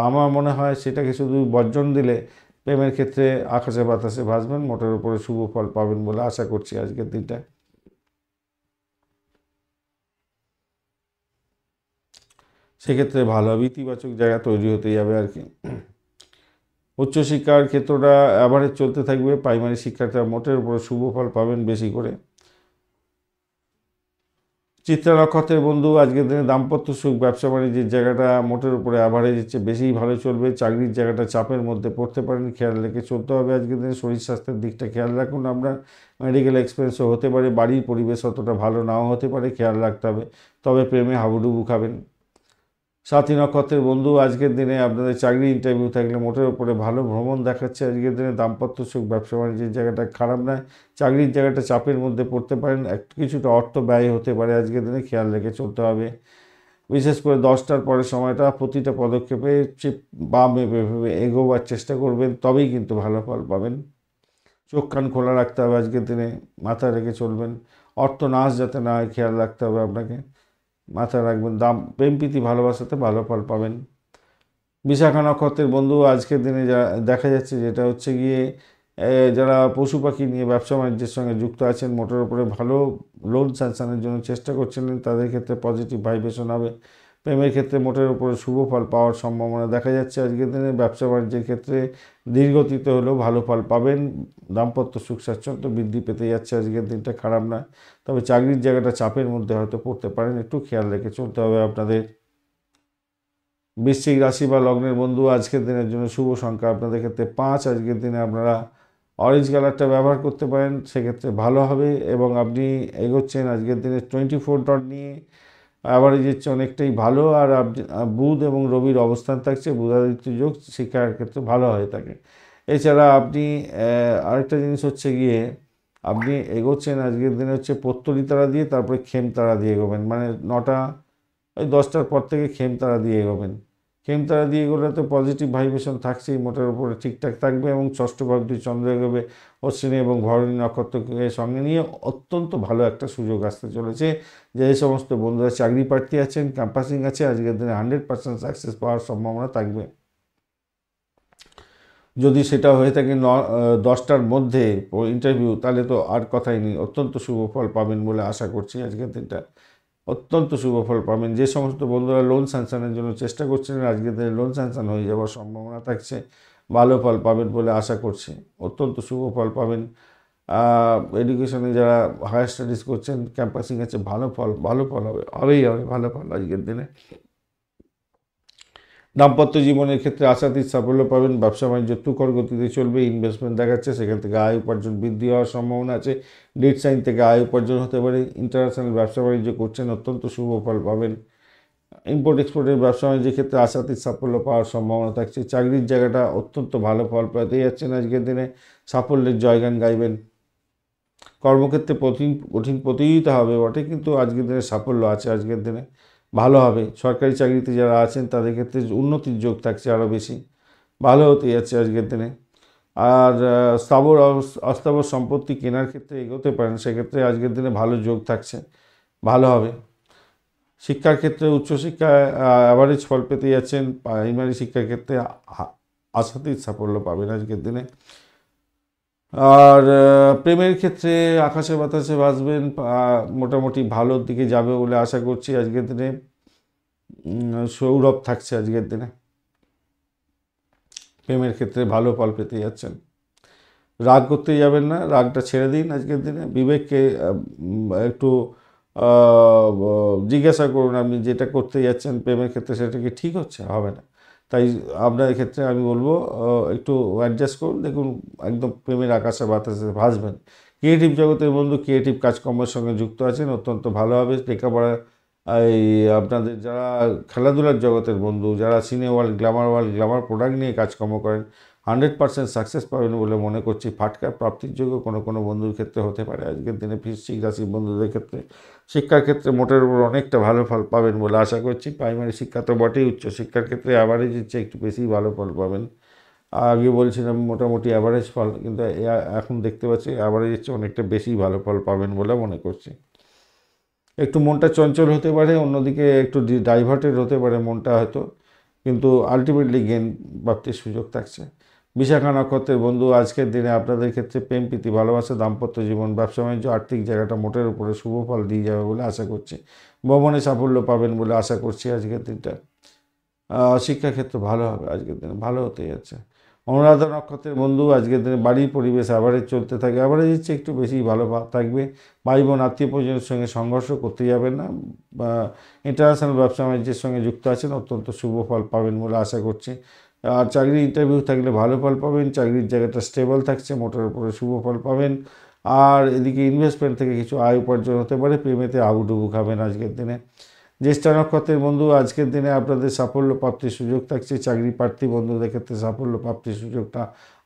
আমার মনে হয় সেটাকে শুধু বর্জন দিলে প্রেমের ক্ষেত্রে আকাশে বাতাসে ভাসবেন, মোটের উপরে শুভ ফল পাবেন বলে আশা করছি আজকের দিনটা। সেক্ষেত্রে ভালো হবে, ইতিবাচক জায়গা তৈরি হতে যাবে আর কি। উচ্চশিক্ষার ক্ষেত্রটা অ্যাভারেজ চলতে থাকবে, প্রাইমারি শিক্ষাটা মোটের উপরে শুভ ফল পাবেন বেশি করে। চিত্রা নক্ষত্রের বন্ধু, আজকের দিনে দাম্পত্য সুখ, ব্যবসা বাণিজ্যের জায়গাটা মোটের উপরে অ্যাভারেজ হচ্ছে, বেশিই ভালো চলবে। চাকরির জায়গাটা চাপের মধ্যে পড়তে পারেন, খেয়াল রেখে চলতে হবে আজকের দিনে। শরীর স্বাস্থ্যের দিকটা খেয়াল রাখুন, আপনার মেডিকেল এক্সপেন্সও হতে পারে, বাড়ির পরিবেশ অতটা ভালো নাও হতে পারে, খেয়াল রাখতে হবে। তবে প্রেমে হাবুডুবু খাবেন। সাথী নক্ষত্রের বন্ধু, আজকের দিনে আপনাদের চাকরি ইন্টারভিউ থাকলে মোটের উপরে ভালো ভ্রমণ দেখাচ্ছে আজকের দিনে। দাম্পত্য সুখ, ব্যবসা বাণিজ্যের জায়গাটা খারাপ নয়, চাকরির জায়গাটা চাপের মধ্যে পড়তে পারেন, কিছুটা অর্থ ব্যয় হতে পারে আজকের দিনে, খেয়াল রেখে চলতে হবে। বিশেষ করে 10টার পরের সময়টা প্রতিটা পদক্ষেপে বামে ভেবে এগোবার চেষ্টা করবেন, তবেই কিন্তু ভালো ফল পাবেন। চোখ কান খোলা রাখতে হবে আজকের দিনে, মাথায় রেখে চলবেন। অর্থ নাশ যাতে না হয় খেয়াল রাখতে হবে আপনাকে, মাথায় রাখবেন। প্রেম প্রীতি ভালোবাসাতে ভালো ফল পাবেন। বিশাখা নক্ষত্রের বন্ধু, আজকের দিনে যা দেখা যাচ্ছে যেটা হচ্ছে গিয়ে যারা পশু পাখি নিয়ে ব্যবসা বাণিজ্যের সঙ্গে যুক্ত আছেন, মোটের উপরে ভালো লোন স্যাংশনের জন্য চেষ্টা করছিলেন, তাদের ক্ষেত্রে পজিটিভ ভাইব্রেশন হবে। প্রেমের ক্ষেত্রে মোটের উপরে শুভ ফল পাওয়ার সম্ভাবনা দেখা যাচ্ছে আজকের দিনে। ব্যবসা বাণিজ্যের ক্ষেত্রে ধীরগতিতে হলেও ভালো ফল পাবেন। দাম্পত্য সুখ স্বাচ্ছন্দ্য বৃদ্ধি পেতে যাচ্ছে আজকের দিনটা, খারাপ না। তবে চাকরির জায়গাটা চাপের মধ্যে হয়তো পড়তে পারেন, একটু খেয়াল রেখে চলতে হবে আপনাদের। বৃশ্চিক রাশি বা লগ্নের বন্ধু, আজকের দিনের জন্য শুভ সংখ্যা আপনাদের ক্ষেত্রে 5। আজকের দিনে আপনারা অরেঞ্জ কালারটা ব্যবহার করতে পারেন, সেক্ষেত্রে ভালো হবে। এবং আপনি এগোচ্ছেন আজকের দিনে 24 ডট নিয়ে, অ্যাভারেজের চেয়ে অনেকটাই ভালো। আর আপনি বুধ এবং রবির অবস্থান থাকছে, বুধাদিত্য যোগ শিক্ষার ক্ষেত্রে ভালো হয়ে থাকে। এছাড়া আপনি আরেকটা জিনিস হচ্ছে গিয়ে, আপনি এগোচ্ছেন আজকের দিনে হচ্ছে পত্তলি তারা দিয়ে, তারপরে খেম তারা দিয়ে এগোবেন, মানে 9টা ওই 10টার পর থেকে খেম তারা দিয়ে এগোবেন। খেম তারা দিয়ে এগোলে তো পজিটিভ ভাইব্রেশন থাকছেই, মোটের উপরে ঠিকঠাক থাকবে। এবং ষষ্ঠ ভাবটি চন্দ্র এগোবে অশ্বিনী এবং ভরণী নক্ষত্রকে সঙ্গে নিয়ে, অত্যন্ত ভালো একটা সুযোগ আসতে চলেছে। যে সমস্ত বন্ধুরা চাকরি প্রার্থী আছেন, ক্যাম্পাসিং আছে, আজকের দিনে 100% সাকসেস পাওয়ার সম্ভাবনা থাকবে। যদি সেটা হয়ে থাকে 10টার মধ্যে ইন্টারভিউ, তাহলে তো আর কথাই নেই, অত্যন্ত শুভ ফল পাবেন বলে আশা করছি আজকের দিনটা। অত্যন্ত শুভ ফল পাবেন। যে সমস্ত বন্ধুরা লোন স্যাংশনের জন্য চেষ্টা করছিলেন, আজকের দিনে লোন স্যাংশন হয়ে যাওয়ার সম্ভাবনা থাকছে, ভালো ফল পাবেন বলে আশা করছি, অত্যন্ত শুভ ফল পাবেন। এডুকেশনে যারা হায়ার স্টাডিজ করছেন, ক্যাম্পাসিং আছে, ভালো ফল হবেই হবে ভালো ফল আজকের দিনে। দাম্পত্য জীবনের ক্ষেত্রে আশাতীত সাফল্য পাবেন। ব্যবসা বাণিজ্য তুখর গতিতে চলবে, ইনভেস্টমেন্ট দেখাচ্ছে, সেখান থেকে আয় উপার্জন বৃদ্ধি হওয়ার সম্ভাবনা আছে। ডেট সাইন থেকে আয় উপার্জন হতে পারে। ইন্টারন্যাশনাল ব্যবসা বাণিজ্য করছেন, অত্যন্ত শুভ ফল পাবেন। ইম্পোর্ট এক্সপোর্টের ব্যবসা বাণিজ্যের ক্ষেত্রে আশাতীত সাফল্য পাওয়ার সম্ভাবনা থাকছে। চাকরির জায়গাটা অত্যন্ত ভালো ফল পেতে যাচ্ছেন আজকের দিনে, সাফল্যের জয়গান গাইবেন। কর্মক্ষেত্রে কঠিন প্রতিযোগিতা হবে বটে, কিন্তু আজকের দিনে সাফল্য আছে, আজকের দিনে ভালো হবে। সরকারি চাকরিতে যারা আছেন তাদের ক্ষেত্রে উন্নতির যোগ থাকছে আরও বেশি, ভালো হতে যাচ্ছে আজকের দিনে। আর স্থাবর অস্থাবর সম্পত্তি কেনার ক্ষেত্রে এগোতে পারেন, সেক্ষেত্রে আজকের দিনে ভালো যোগ থাকছে, ভালো হবে। শিক্ষার ক্ষেত্রে উচ্চশিক্ষায় অ্যাভারেজ ফল পেতে যাচ্ছেন। প্রাইমারি শিক্ষার ক্ষেত্রে আশাতীত সাফল্য পাবেন আজকের দিনে। আর প্রেমের ক্ষেত্রে আকাশে বাতাসে ভাসবেন, মোটামুটি ভালোর দিকে যাবে বলে আশা করছি আজকের দিনে। সৌরভ থাকছে আজকের দিনে, প্রেমের ক্ষেত্রে ভালো ফল পেতে যাচ্ছেন। রাগ করতে যাবেন না, রাগটা ছেড়ে দিন আজকের দিনে। বিবেককে একটু জিজ্ঞাসা করুন আপনি যেটা করতে যাচ্ছেন প্রেমের ক্ষেত্রে সেটা কি ঠিক হচ্ছে, হবে না। তাই আপনার ক্ষেত্রে আমি বলবো একটু অ্যাডজাস্ট করুন, দেখুন একদম প্রেমের আকাশে বাতাসে ভাসবেন। ক্রিয়েটিভ জগতের বন্ধু ক্রিয়েটিভ কাজকর্মের সঙ্গে যুক্ত আছেন, অত্যন্ত ভালো হবে। লেখাপড়া এই আপনাদের যারা খেলাধুলার জগতের বন্ধু, যারা সিনে ওয়ার্ল্ড, গ্ল্যামার প্রোডাক্ট নিয়ে কাজকর্ম করেন, 100% সাকসেস পাবেন বলে মনে করছি। ফাটকা প্রাপ্তির যোগ্য কোনো বন্ধুর ক্ষেত্রে হতে পারে আজকের দিনে। বৃশ্চিক রাশির বন্ধুদের ক্ষেত্রে শিক্ষার ক্ষেত্রে মোটের উপর অনেকটা ভালো ফল পাবেন বলে আশা করছি। প্রাইমারি শিক্ষা তো বটেই, উচ্চ শিক্ষার ক্ষেত্রে অ্যাভারেজের চেয়ে একটু বেশি ভালো ফল পাবেন। আগে বলছিলাম মোটামুটি অ্যাভারেজ ফল, কিন্তু এখন দেখতে পাচ্ছি অ্যাভারেজের চেয়ে অনেকটা বেশি ভালো ফল পাবেন বলে মনে করছি। একটু মনটা চঞ্চল হতে পারে, অন্যদিকে একটু ডাইভার্টেড হতে পারে মনটা হয়তো, কিন্তু আলটিমেটলি গেন প্রাপ্তির সুযোগ থাকছে। বিশাখা নক্ষত্রের বন্ধু আজকের দিনে আপনাদের ক্ষেত্রে প্রেম প্রীতি ভালোবাসা দাম্পত্য জীবন ব্যবসা বাণিজ্য আর্থিক জায়গাটা মোটের উপরে শুভ ফল দিয়ে যাবে বলে আশা করছি। ভ্রমণে সাফল্য পাবেন বলে আশা করছি আজকের দিনটা। শিক্ষাক্ষেত্রে ভালো হবে আজকের দিনে, ভালো হতে যাচ্ছে। অনুরাধা নক্ষত্রের বন্ধু আজকের দিনে বাড়ির পরিবেশ অ্যাভারেজ চলতে থাকে, অ্যাভারেজের চেয়ে একটু বেশি ভালো থাকবে। ভাই বোন আত্মীয় পরিজনের সঙ্গে সংঘর্ষ করতে যাবেন না। ইন্টারন্যাশনাল ব্যবসা বাণিজ্যের সঙ্গে যুক্ত আছেন, অত্যন্ত শুভ ফল পাবেন বলে আশা করছি। আর চাকরির ইন্টারভিউ থাকলে ভালো ফল পাবেন, চাকরির জায়গাটা স্টেবল থাকছে, মোটের উপরে শুভ ফল পাবেন। আর এদিকে ইনভেস্টমেন্ট থেকে কিছু আয় উপার্জন হতে পারে, প্রেমেতে হাবুডুবু খাবেন আজকের দিনে। জ্যেষ্ঠা নক্ষত্রের বন্ধু আজকের দিনে আপনাদের সাফল্য প্রাপ্তির সুযোগ থাকছে, চাকরি প্রার্থী বন্ধুদের ক্ষেত্রে সাফল্য প্রাপ্তির সুযোগটা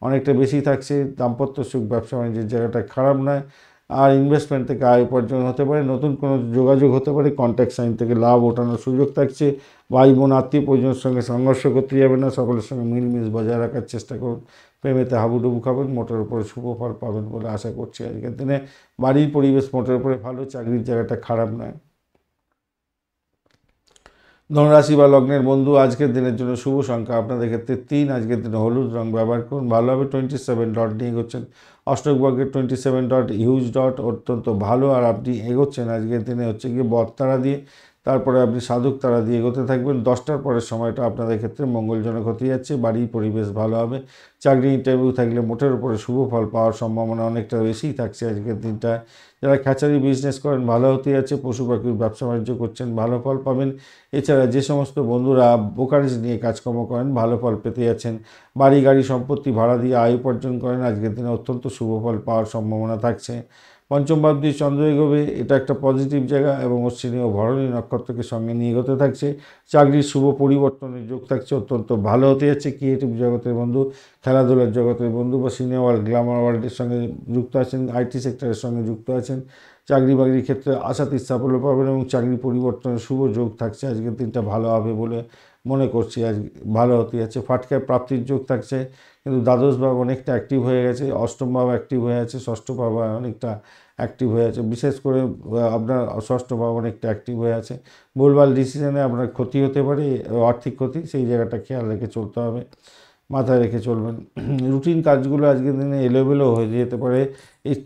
অনেকটা বেশি থাকছে। দাম্পত্য সুখ ব্যবসা বাণিজ্যের জায়গাটা খারাপ নয়। আর ইনভেস্টমেন্ট থেকে আয় উপার্জন হতে পারে, নতুন কোনো যোগাযোগ হতে পারে, কন্ট্যাক্ট সাইন থেকে লাভ ওঠানোর সুযোগ থাকছে। ভাই বোন আত্মীয় পরিজনের সঙ্গে সংঘর্ষ করতে যাবে না, সকলের সঙ্গে মিলমিশ বজায় রাখার চেষ্টা করুন। প্রেমেতে হাবুডুবু খাবেন, মোটের উপরে শুভ ফল পাবেন বলে আশা করছি আজকের দিনে। বাড়ির পরিবেশ মোটের উপরে ভালো, চাকরির জায়গাটা খারাপ নয়। ধনুরাশি বা লগ্নের বন্ধু আজকের দিনের জন্য শুভ সংখ্যা আপনাদের ক্ষেত্রে 3। আজকের দিনে হলুদ রং ব্যবহার করুন, ভালো হবে। 27 ডট নিয়ে এগোচ্ছেন, অষ্টক বর্গের 27 ডট হিউজ ডট, অত্যন্ত ভালো। আর আপনি এগোচ্ছেন আজকের দিনে হচ্ছে গিয়ে বদতারা দিয়ে, তারপরে আপনি সাধক তারা দিয়ে এগোতে থাকবেন। 10টার পরের সময়টা আপনাদের ক্ষেত্রে মঙ্গলজনক হতে যাচ্ছে, বাড়ির পরিবেশ ভালো হবে। চাকরি ইন্টারভিউ থাকলে মোটের উপরে শুভ ফল পাওয়ার সম্ভাবনা অনেকটা বেশিই থাকছে আজকের দিনটা। যারা খ্যাচারি বিজনেস করেন ভালো হতে যাচ্ছে, পশু পাখির ব্যবসা বাণিজ্য করছেন ভালো ফল পাবেন। এছাড়া যে সমস্ত বন্ধুরা ব্রোকারেজ নিয়ে কাজকর্ম করেন ভালো ফল পেতে যাচ্ছেন। বাড়ি গাড়ি সম্পত্তি ভাড়া দিয়ে আয় উপার্জন করেন, আজকের দিনে অত্যন্ত শুভ ফল পাওয়ার সম্ভাবনা থাকছে। পঞ্চম ভাবটি চন্দ্র এগোবে, এটা একটা পজিটিভ জায়গা, এবং অশ্বিনী ও ভরণী নক্ষত্রকে সঙ্গে নিয়ে এগোতে থাকছে। চাকরির শুভ পরিবর্তনের যোগ থাকছে, অত্যন্ত ভালো হতে যাচ্ছে। ক্রিয়েটিভ জগতের বন্ধু, খেলাধুলার জগতের বন্ধু বা সিনে ওয়ার্ল্ড, গ্ল্যামার ওয়ার্ল্ডের সঙ্গে যুক্ত আছেন, আইটি সেক্টরের সঙ্গে যুক্ত আছেন, চাকরি বাকরির ক্ষেত্রে আশাতীত সাফল্য পাবেন এবং চাকরি পরিবর্তনের শুভ যোগ থাকছে। আজকের দিনটা ভালো হবে বলে মনে করছি, আজ ভালো হতে যাচ্ছে। ফাটকায় প্রাপ্তির যোগ থাকছে, কিন্তু দ্বাদশ ভাব অনেকটা অ্যাক্টিভ হয়ে গেছে, অষ্টম ভাব অ্যাক্টিভ হয়ে আছে, ষষ্ঠ ভাব অনেকটা অ্যাক্টিভ হয়ে আছে। বিশেষ করে আপনার ষষ্ঠ ভাব অনেকটা অ্যাক্টিভ হয়ে আছে। ভুলভাল ডিসিশনে আপনার ক্ষতি হতে পারে, আর্থিক ক্ষতি, সেই জায়গাটা খেয়াল রেখে চলতে হবে, মাথায় রেখে চলবেন। রুটিন কাজগুলো আজকের দিনে এলোমেলো হয়ে যেতে পারে,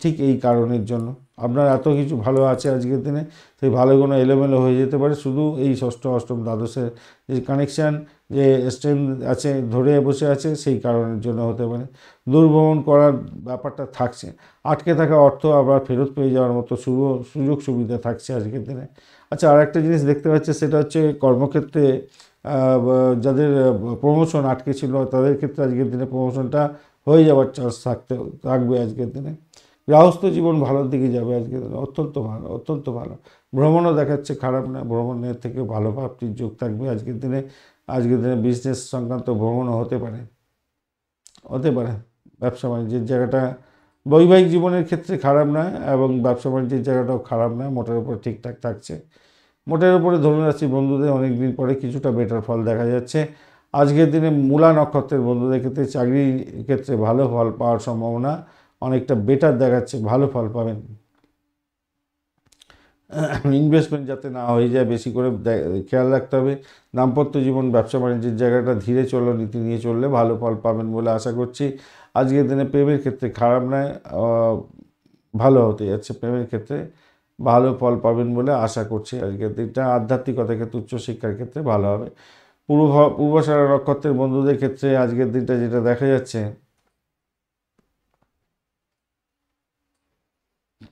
ঠিক এই কারণের জন্য। আপনার এত কিছু ভালো আছে আজকের দিনে, সেই ভালোগুলো এলোমেলো হয়ে যেতে পারে, শুধু এই ষষ্ঠ অষ্টম দ্বাদশের যে কানেকশান, যে স্ট্রেন আছে, ধরে বসে আছে, সেই কারণের জন্য হতে পারে। দুর্ভ্রমণ করার ব্যাপারটা থাকছে, আটকে থাকা অর্থ আবার ফেরত পেয়ে যাওয়ার মতো সুযোগ সুবিধা থাকছে আজকের দিনে। আচ্ছা, আর একটা জিনিস দেখতে পাচ্ছি, সেটা হচ্ছে কর্মক্ষেত্রে যাদের প্রমোশন আটকে ছিল তাদের ক্ষেত্রে আজকের দিনে প্রমোশনটা হয়ে যাওয়ার চান্স থাকবে আজকের দিনে। গৃহস্থ জীবন ভালোর দিকে যাবে আজকের দিনে, অত্যন্ত ভালো, অত্যন্ত ভালো। ভ্রমণও দেখাচ্ছে খারাপ না, ভ্রমণের থেকে ভালো প্রাপ্তির যোগ থাকবে আজকের দিনে। আজকের দিনে বিজনেস সংক্রান্ত ভ্রমণও হতে পারে, ব্যবসা বাণিজ্যের জায়গাটা বৈবাহিক জীবনের ক্ষেত্রে খারাপ নয়, এবং ব্যবসা বাণিজ্যের জায়গাটাও খারাপ নয়, মোটের উপর ঠিকঠাক থাকছে। মোটের উপরে ধনুরাশি বন্ধুদের অনেক দিন পরে কিছুটা বেটার ফল দেখা যাচ্ছে। আজকের দিনে মূলা নক্ষত্রের বন্ধুদের ক্ষেত্রে চাকরির ক্ষেত্রে ভালো ফল পাওয়ার সম্ভাবনা অনেকটা বেটার দেখাচ্ছে, ভালো ফল পাবেন। ইনভেস্টমেন্ট যাতে না হয়ে যায় বেশি করে খেয়াল রাখতে হবে। দাম্পত্য জীবন ব্যবসা বাণিজ্যের জায়গাটা ধীরে চলো নীতি নিয়ে চললে ভালো ফল পাবেন বলে আশা করছি। আজকের দিনে প্রেমের ক্ষেত্রে খারাপ নয়, ভালো হতে যাচ্ছে, প্রেমের ক্ষেত্রে ভালো ফল পাবেন বলে আশা করছি আজকের দিনটা। আধ্যাত্মিকতার ক্ষেত্রে উচ্চশিক্ষার ক্ষেত্রে ভালো হবে। পূর্বাষাঢ়া নক্ষত্রের বন্ধুদের ক্ষেত্রে আজকের দিনটা যেটা দেখা যাচ্ছে,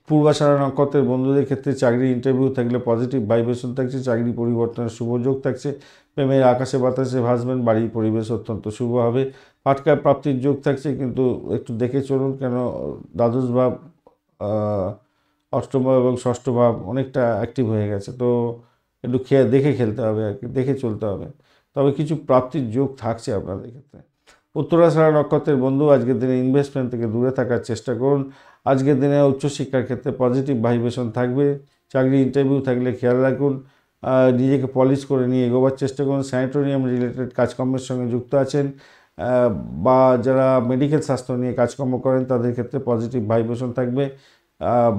পূর্বাষাঢ়া নক্ষত্রের বন্ধুদের ক্ষেত্রে চাকরি ইন্টারভিউ থাকলে পজিটিভ ভাইব্রেশন থাকছে, চাকরি পরিবর্তনের শুভ যোগ থাকছে, প্রেমের আকাশে বাতাসে ভাসবেন, বাড়ির পরিবেশ অত্যন্ত শুভ হবে, ফাটকা প্রাপ্তির যোগ থাকছে, কিন্তু একটু দেখে চলুন, কেন দ্বাদশ ভাব, অষ্টম ভাব এবং ষষ্ঠ ভাব অনেকটা অ্যাক্টিভ হয়ে গেছে, তো একটু দেখে খেলতে হবে আর কি, দেখে চলতে হবে। তবে কিছু প্রাপ্তির যোগ থাকছে আপনাদের ক্ষেত্রে। উত্তরাষাঢ়া নক্ষত্রের বন্ধু আজকের দিনে ইনভেস্টমেন্ট থেকে দূরে থাকার চেষ্টা করুন। আজকের দিনে উচ্চশিক্ষার ক্ষেত্রে পজিটিভ ভাইব্রেশন থাকবে, চাকরি ইন্টারভিউ থাকলে খেয়াল রাখুন, নিজেকে পলিশ করে নিয়ে এগোবার চেষ্টা করুন। স্যানিটোরিয়াম রিলেটেড কাজকর্মের সঙ্গে যুক্ত আছেন বা যারা মেডিকেল স্বাস্থ্য নিয়ে কাজকর্ম করেন তাদের ক্ষেত্রে পজিটিভ ভাইব্রেশন থাকবে,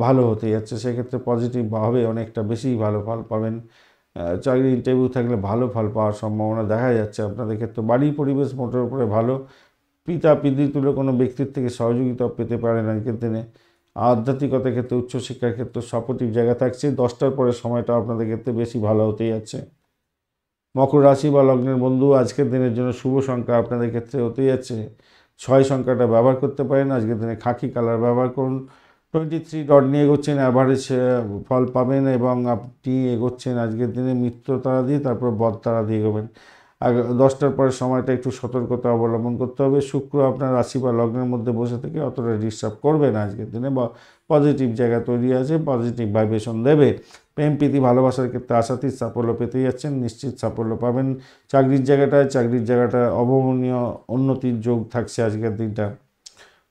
ভালো হতে যাচ্ছে, সেক্ষেত্রে পজিটিভ হবে, অনেকটা বেশি ভালো ফল পাবেন। চাকরি ইন্টারভিউ থাকলে ভালো ফল পাওয়ার সম্ভাবনা দেখা যাচ্ছে আপনাদের ক্ষেত্রে। বাড়ির পরিবেশ মোটের উপরে ভালো, পিতা পিতৃতুল্য কোনো ব্যক্তির থেকে সহযোগিতা পেতে পারেন আজকের দিনে। আধ্যাত্মিকতার ক্ষেত্রে উচ্চশিক্ষার ক্ষেত্রে সাপোর্টিভ জায়গা থাকছে, 10টার পরে সময়টা আপনাদের ক্ষেত্রে বেশি ভালো হতেই যাচ্ছে। মকর রাশি বা লগ্নের বন্ধু আজকের দিনের জন্য শুভ সংখ্যা আপনাদের ক্ষেত্রে হতেই যাচ্ছে 6 সংখ্যাটা ব্যবহার করতে পারেন। আজকের দিনে খাকি কালার ব্যবহার করুন। 23 ডট নিয়ে এগোচ্ছেন, অ্যাভারেজ ফল পাবেন এবং আপনি এগোচ্ছেন আজকের দিনে মিত্র তারা দিয়ে, তারপর বদ তারা দিয়ে এগোবেন। আর 10টার পরে সময়টা একটু সতর্কতা অবলম্বন করতে হবে। শুক্র আপনার রাশি বা লগ্নের মধ্যে বসে থেকে অতটা ডিস্টার্ব করবে না আজকের দিনে, বা পজিটিভ জায়গা তৈরি আছে, পজিটিভ ভাইব্রেশন দেবে। প্রেম প্রীতি ভালোবাসার ক্ষেত্রে আশাতীত সাফল্য পেতে যাচ্ছেন, নিশ্চিত সাফল্য পাবেন। চাকরির জায়গাটা অভাবনীয় উন্নতির যোগ থাকছে আজকের দিনটা।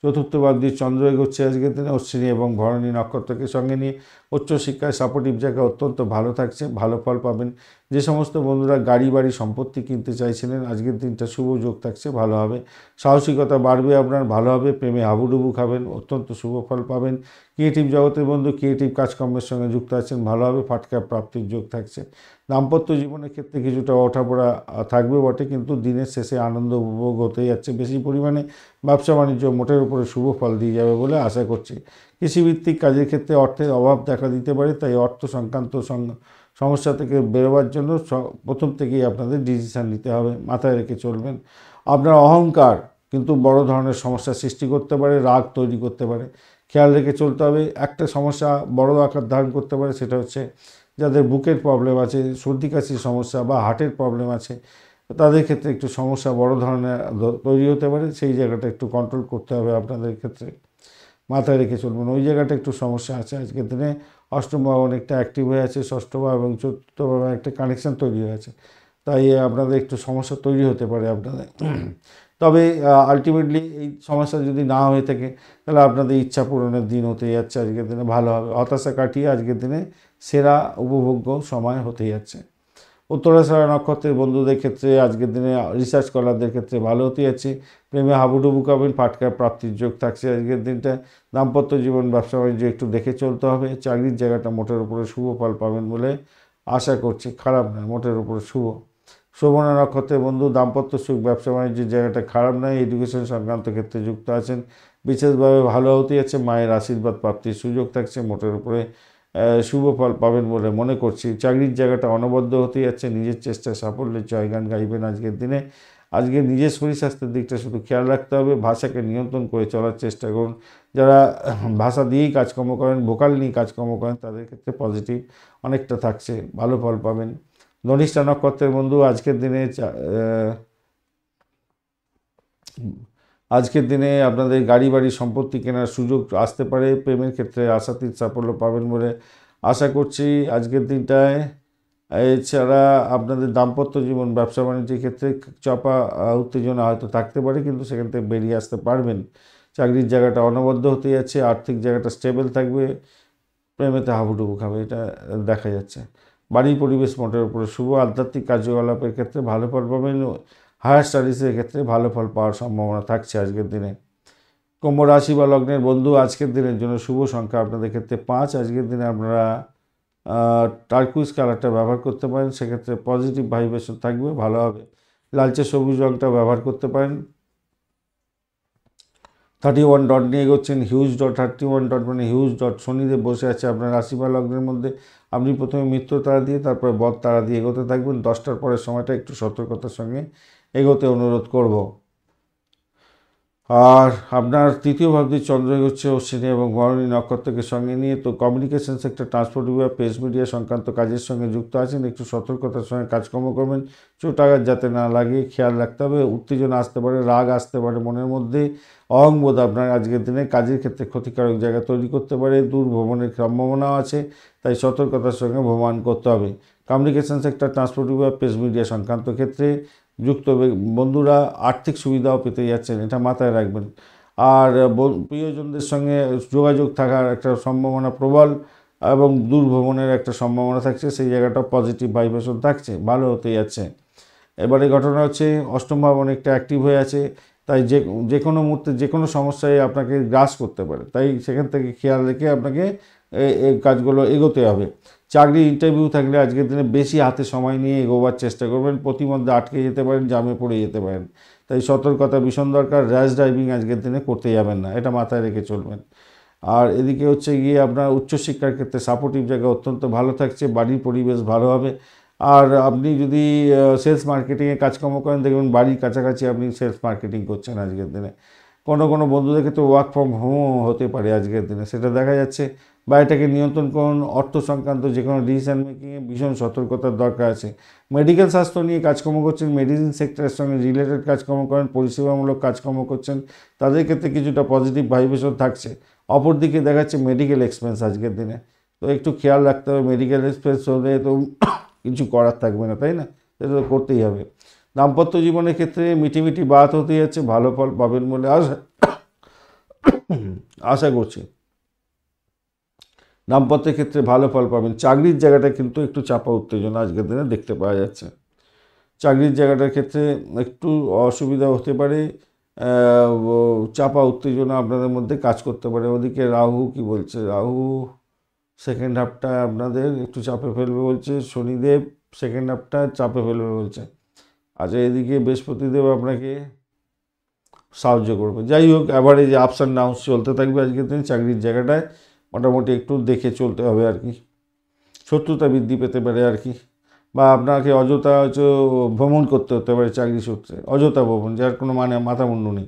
চতুর্থ ভাব দিয়ে চন্দ্র এগোচ্ছে আজকের দিনে অশ্বিনী এবং ভরণী নক্ষত্রকে সঙ্গে নিয়ে। উচ্চশিক্ষায় সাপোর্টিভ জায়গা অত্যন্ত ভালো থাকছে, ভালো ফল পাবেন। যে সমস্ত বন্ধুরা গাড়ি বাড়ি সম্পত্তি কিনতে চাইছিলেন আজকের দিনটা শুভ যোগ থাকছে, ভালো হবে। সাহসিকতা বাড়বে আপনার, ভালো হবে। প্রেমে হাবুডুবু খাবেন, অত্যন্ত শুভ ফল পাবেন। ক্রিয়েটিভ জগতের বন্ধু ক্রিয়েটিভ কাজকর্মের সঙ্গে যুক্ত আছেন, ভালো হবে। ফাটকা প্রাপ্তির যোগ থাকছে। দাম্পত্য জীবনের ক্ষেত্রে কিছুটা ওঠাপড়া থাকবে বটে, কিন্তু দিনের শেষে আনন্দ উপভোগ হতে যাচ্ছে বেশি পরিমাণে। ব্যবসা বাণিজ্য মোটের উপরে শুভ ফল দিয়ে যাবে বলে আশা করছি। কৃষিভিত্তিক কাজের ক্ষেত্রে অর্থের অভাব দেখা দিতে পারে, তাই অর্থ সংক্রান্ত সমস্যা থেকে বেরোবার জন্য প্রথম থেকেই আপনাদের ডিসিশান নিতে হবে, মাথায় রেখে চলবেন। আপনার অহংকার কিন্তু বড় ধরনের সমস্যা সৃষ্টি করতে পারে, রাগ তৈরি করতে পারে, খেয়াল রেখে চলতে হবে। একটা সমস্যা বড় আকার ধারণ করতে পারে, সেটা হচ্ছে যাদের বুকের প্রবলেম আছে, সর্দি কাশির সমস্যা বা হার্টের প্রবলেম আছে, তাদের ক্ষেত্রে একটু সমস্যা বড় ধরনের তৈরি হতে পারে। সেই জায়গাটা একটু কন্ট্রোল করতে হবে আপনাদের ক্ষেত্রে, মাথায় রেখে চলবেন। ওই জায়গাটা একটু সমস্যা আছে আজকের দিনে। অষ্টম ভাব অনেকটা অ্যাক্টিভ হয়ে আছে, ষষ্ঠ ভাব এবং চতুর্থ ভাবে একটা কানেকশান তৈরি হয়ে আছে, তাই আপনাদের একটু সমস্যা তৈরি হতে পারে আপনাদের। তবে আলটিমেটলি এই সমস্যা যদি না হয়ে থাকে তাহলে আপনাদের ইচ্ছা পূরণের দিন হতে যাচ্ছে আজকের দিনে, ভালো হবে। হতাশা কাটিয়ে আজকের দিনে সেরা উপভোগ্য সময় হতে যাচ্ছে। উত্তরাষাঢ়া নক্ষত্রের বন্ধুদের ক্ষেত্রে আজকের দিনে রিসার্চ স্কলারদের ক্ষেত্রে ভালো হতে যাচ্ছে। প্রেমে হাবুডুবু খাবেন, ফাটকার প্রাপ্তির যোগ থাকছে আজকের দিনটা। দাম্পত্য জীবন ব্যবসা বাণিজ্য একটু দেখে চলতে হবে। চাকরির জায়গাটা মোটের উপরে শুভ ফল পাবেন বলে আশা করছি, খারাপ নয়, মোটের উপরে শুভ। শোভনা নক্ষত্রের বন্ধু দাম্পত্য সুখ ব্যবসা বাণিজ্যের জায়গাটা খারাপ নয়, এডুকেশন সংক্রান্ত ক্ষেত্রে যুক্ত আছেন, বিশেষভাবে ভালো হতে যাচ্ছে। মায়ের আশীর্বাদ প্রাপ্তির সুযোগ থাকছে, মোটের উপরে শুভ ফল পাবেন বলে মনে করছি। চাকরির জায়গাটা অনবদ্য হতে যাচ্ছে, নিজের চেষ্টায় সাফল্যের জয়গান গাইবেন আজকের দিনে। আজকে নিজের শরীর স্বাস্থ্যের দিকটা শুধু খেয়াল রাখতে হবে, ভাষাকে নিয়ন্ত্রণ করে চলার চেষ্টা করুন। যারা ভাষা দিয়েই কাজকর্ম করেন, ভোকাল নিয়ে কাজকর্ম করেন, তাদের ক্ষেত্রে পজিটিভ অনেকটা থাকছে, ভালো ফল পাবেন। ধনিষ্ঠা নক্ষত্রের বন্ধু আজকের দিনে আপনাদের গাড়ি বাড়ি সম্পত্তি কেনার সুযোগ আসতে পারে। প্রেমের ক্ষেত্রে আশাতীত সাফল্য পাবেন বলে আশা করছি আজকের দিনটায়। এছাড়া আপনাদের দাম্পত্য জীবন ব্যবসা বাণিজ্যের ক্ষেত্রে চাপা উত্তেজনা হয়তো থাকতে পারে, কিন্তু সেখান থেকে বেরিয়ে আসতে পারবেন। চাকরির জায়গাটা অনবদ্য হতে যাচ্ছে, আর্থিক জায়গাটা স্টেবল থাকবে। প্রেমেতে হাবুডুবু খাবে, এটা দেখা যাচ্ছে। বাড়ির পরিবেশ মোটের উপরে শুভ। আধ্যাত্মিক কার্যকলাপের ক্ষেত্রে ভালো ফল পাবেন। হায়ার স্টাডিজের ক্ষেত্রে ভালো ফল পাওয়ার সম্ভাবনা থাকছে আজকের দিনে। কুম্ভ রাশি বা লগ্নের বন্ধু আজকের দিনের জন্য শুভ সংখ্যা আপনাদের ক্ষেত্রে 5। আজকের দিনে আপনারা টার্কুইজ কালারটা ব্যবহার করতে পারেন, সেক্ষেত্রে পজিটিভ ভাইব্রেশন থাকবে, ভালো হবে। লালচে সবুজ রঙটা ব্যবহার করতে পারেন। 31 ডট নিয়ে এগোচ্ছেন, হিউজ ডট। 31 ডট মানে হিউজ ডট। শনিদেব বসে আছে আপনার রাশি বা লগ্নের মধ্যে। আপনি প্রথমে মিত্র তারা দিয়ে, তারপরে বদ তারা দিয়ে এগোতে থাকবেন। 10টার পরের সময়টা একটু সতর্কতার সঙ্গে এগোতে অনুরোধ করব। আর আপনার তৃতীয় ভাবটি চন্দ্র এগোচ্ছে অশ্বিনী এবং ভরণী নক্ষত্রকে সঙ্গে নিয়ে, তো কমিউনিকেশন সেক্টর, ট্রান্সপোর্ট বিভাগ, প্রেস মিডিয়া সংক্রান্ত কাজের সঙ্গে যুক্ত আছেন। একটু সতর্কতার সঙ্গে কাজকর্ম করবেন, চোট আঘাত যাতে না লাগে খেয়াল রাখতে হবে। উত্তেজনা আসতে পারে, রাগ আসতে পারে মনের মধ্যে, অহংবোধ আপনার আজকের দিনে কাজের ক্ষেত্রে ক্ষতিকারক জায়গা তৈরি করতে পারে, দূর ভ্রমণের সম্ভাবনাও আছে, তাই সতর্কতার সঙ্গে ভ্রমণ করতে হবে। কমিউনিকেশন সেক্টর, ট্রান্সপোর্ট বিভাগ, প্রেস মিডিয়া সংক্রান্ত ক্ষেত্রে যুক্ত বন্ধুরা আর্থিক সুবিধাও পেতে যাচ্ছেন, এটা মাথায় রাখবেন। আর প্রিয়জনদের সঙ্গে যোগাযোগ থাকার একটা সম্ভাবনা প্রবল এবং দূর ভ্রমণের একটা সম্ভাবনা থাকছে, সেই জায়গাটা পজিটিভ ভাইব্রেশন থাকছে, ভালো হতে যাচ্ছে। এবারে ঘটনা হচ্ছে অষ্টম ভাব অনেকটা অ্যাক্টিভ হয়ে আছে, তাই যে কোনো মুহূর্তে যে কোনো সমস্যায় আপনাকে গ্রাস করতে পারে, তাই সেখান থেকে খেয়াল রেখে আপনাকে এই কাজগুলো এগোতে হবে। চাকরি ইন্টারভিউ থাকলে আজকের দিনে বেশি হাতে সময় নিয়ে এগোবার চেষ্টা করবেন, প্রতিমধ্যে আটকে যেতে পারেন, জামে পড়ে যেতে পারেন, তাই সতর্কতা ভীষণ দরকার। র্যাশ ড্রাইভিং আজকের দিনে করতে যাবেন না, এটা মাথায় রেখে চলবেন। আর এদিকে হচ্ছে গিয়ে আপনার উচ্চশিক্ষার ক্ষেত্রে সাপোর্টিভ জায়গা অত্যন্ত ভালো থাকছে, বাড়ির পরিবেশ ভালো হবে। আর আপনি যদি সেলস মার্কেটিংয়ে কাজকর্ম করেন, দেখবেন বাড়ির কাছাকাছি আপনি সেলস মার্কেটিং করছেন আজকের দিনে। কোনো কোনো বন্ধুদের ক্ষেত্রে ওয়ার্ক ফ্রম হোমও হতে পারে আজকের দিনে, সেটা দেখা যাচ্ছে। বা এটাকে নিয়ন্ত্রণ করুন। অর্থ সংক্রান্ত যে কোনো ডিসিশন মেকিংয়ে ভীষণ সতর্কতার দরকার আছে। মেডিকেল স্বাস্থ্য নিয়ে কাজকর্ম করছেন, মেডিসিন সেক্টরের সঙ্গে রিলেটেড কাজকর্ম করেন, পরিষেবামূলক কাজকর্ম করছেন, তাদের ক্ষেত্রে কিছুটা পজিটিভ ভাইব্রেশন থাকছে। অপরদিকে দেখাচ্ছে মেডিকেল এক্সপেন্স আজকের দিনে, তো একটু খেয়াল রাখতে হবে। মেডিকেল এক্সপেন্স হলে তো কিছু করার থাকবে না, তাই না? সেটা তো করতেই হবে। দাম্পত্য জীবনের ক্ষেত্রে মিটিমিটি বাত হতে যাচ্ছে, ভালো ফল পাবেন বলে আশা করছি। দাম্পত্যের ক্ষেত্রে ভালো ফল পাবেন। চাকরির জায়গাটা কিন্তু একটু চাপা উত্তেজনা আজকের দিনে দেখতে পাওয়া যাচ্ছে। চাকরির জায়গাটার ক্ষেত্রে একটু অসুবিধা হতে পারে, চাপা উত্তেজনা আপনাদের মধ্যে কাজ করতে পারে। ওদিকে রাহু কি বলছে, রাহু সেকেন্ড হাফটা আপনাদের একটু চাপে ফেলবে বলছে, শনিদেব সেকেন্ড হাফটা চাপে ফেলবে বলছে। আচ্ছা, এদিকে বৃহস্পতিদেব আপনাকে সাহায্য করবে। যাই হোক, অ্যাভারেজ আপস অ্যান্ড ডাউনস চলতে থাকবে আজকের দিন। চাকরির জায়গাটায় মোটামুটি একটু দেখে চলতে হবে আর কি, শত্রুতা বৃদ্ধি পেতে পারে আর কি, বা আপনাকে অযথা হয়তো ভ্রমণ করতে হতে পারে চাকরি সূত্রে, অযথা ভ্রমণ, যার কোনো মানে মাথা মুন্ডু নেই।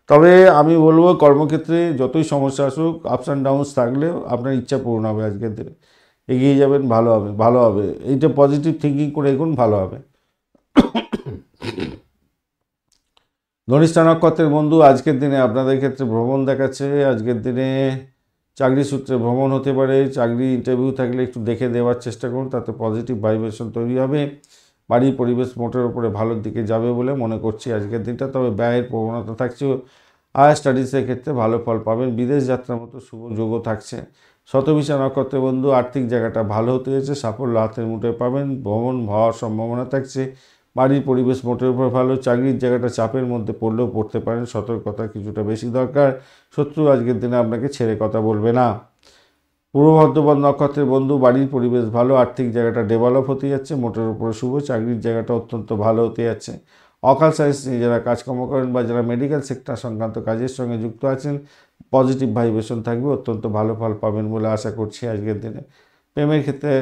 তবে আমি বলবো কর্মক্ষেত্রে যতই সমস্যা আসুক, আপস অ্যান্ড ডাউনস থাকলেও আপনার ইচ্ছা পূরণ হবে আজকের দিনে, এগিয়ে যাবেন, ভালো হবে, ভালো হবে। এইটা পজিটিভ থিঙ্কিং করে এগুন, ভালো হবে। ধনিষ্ঠা নক্ষত্রের বন্ধু, আজকের দিনে আপনাদের ক্ষেত্রে ভ্রমণ দেখাচ্ছে। আজকের দিনে চাকরি সূত্রে ভ্রমণ হতে পারে। চাকরি ইন্টারভিউ থাকলে একটু দেখে দেওয়ার চেষ্টা করুন, তাতে পজিটিভ ভাইব্রেশন তৈরি হবে। বাড়ির পরিবেশ মোটের উপরে ভালোর দিকে যাবে বলে মনে করছি আজকের দিনটা। তবে ব্যয়ের প্রবণতা থাকছে। হায়ার স্টাডিজের ক্ষেত্রে ভালো ফল পাবেন। বিদেশ যাত্রার মতো শুভ যোগও থাকছে। শতভিষা নক্ষত্রের বন্ধু, আর্থিক জায়গাটা ভালো হতে যাচ্ছে, সাফল্য হাতের মুঠোয় পাবেন, ভ্রমণ হওয়ার সম্ভাবনা থাকছে। বাড়ির পরিবেশ মোটের উপর ভালো। চাকরির জায়গাটা চাপের মধ্যে পড়লেও পড়তে পারেন, সতর্কতা কিছুটা বেশি দরকার। শত্রু আজকের দিনে আপনাকে ছেড়ে কথা বলবে না। পূর্ব বর্ধমান নক্ষত্রের বন্ধু, বাড়ির পরিবেশ ভালো, আর্থিক জায়গাটা ডেভেলপ হতে যাচ্ছে, মোটের উপরে শুভ। চাকরির জায়গাটা অত্যন্ত ভালো হতে যাচ্ছে। অকাল সায়েন্স নিয়ে যারা কাজকর্ম করেন বা যারা মেডিকেল সেক্টর সংক্রান্ত কাজের সঙ্গে যুক্ত আছেন, পজিটিভ ভাইব্রেশন থাকবে, অত্যন্ত ভালো ফল পাবেন বলে আশা করছি আজকের দিনে। প্রেমের ক্ষেত্রে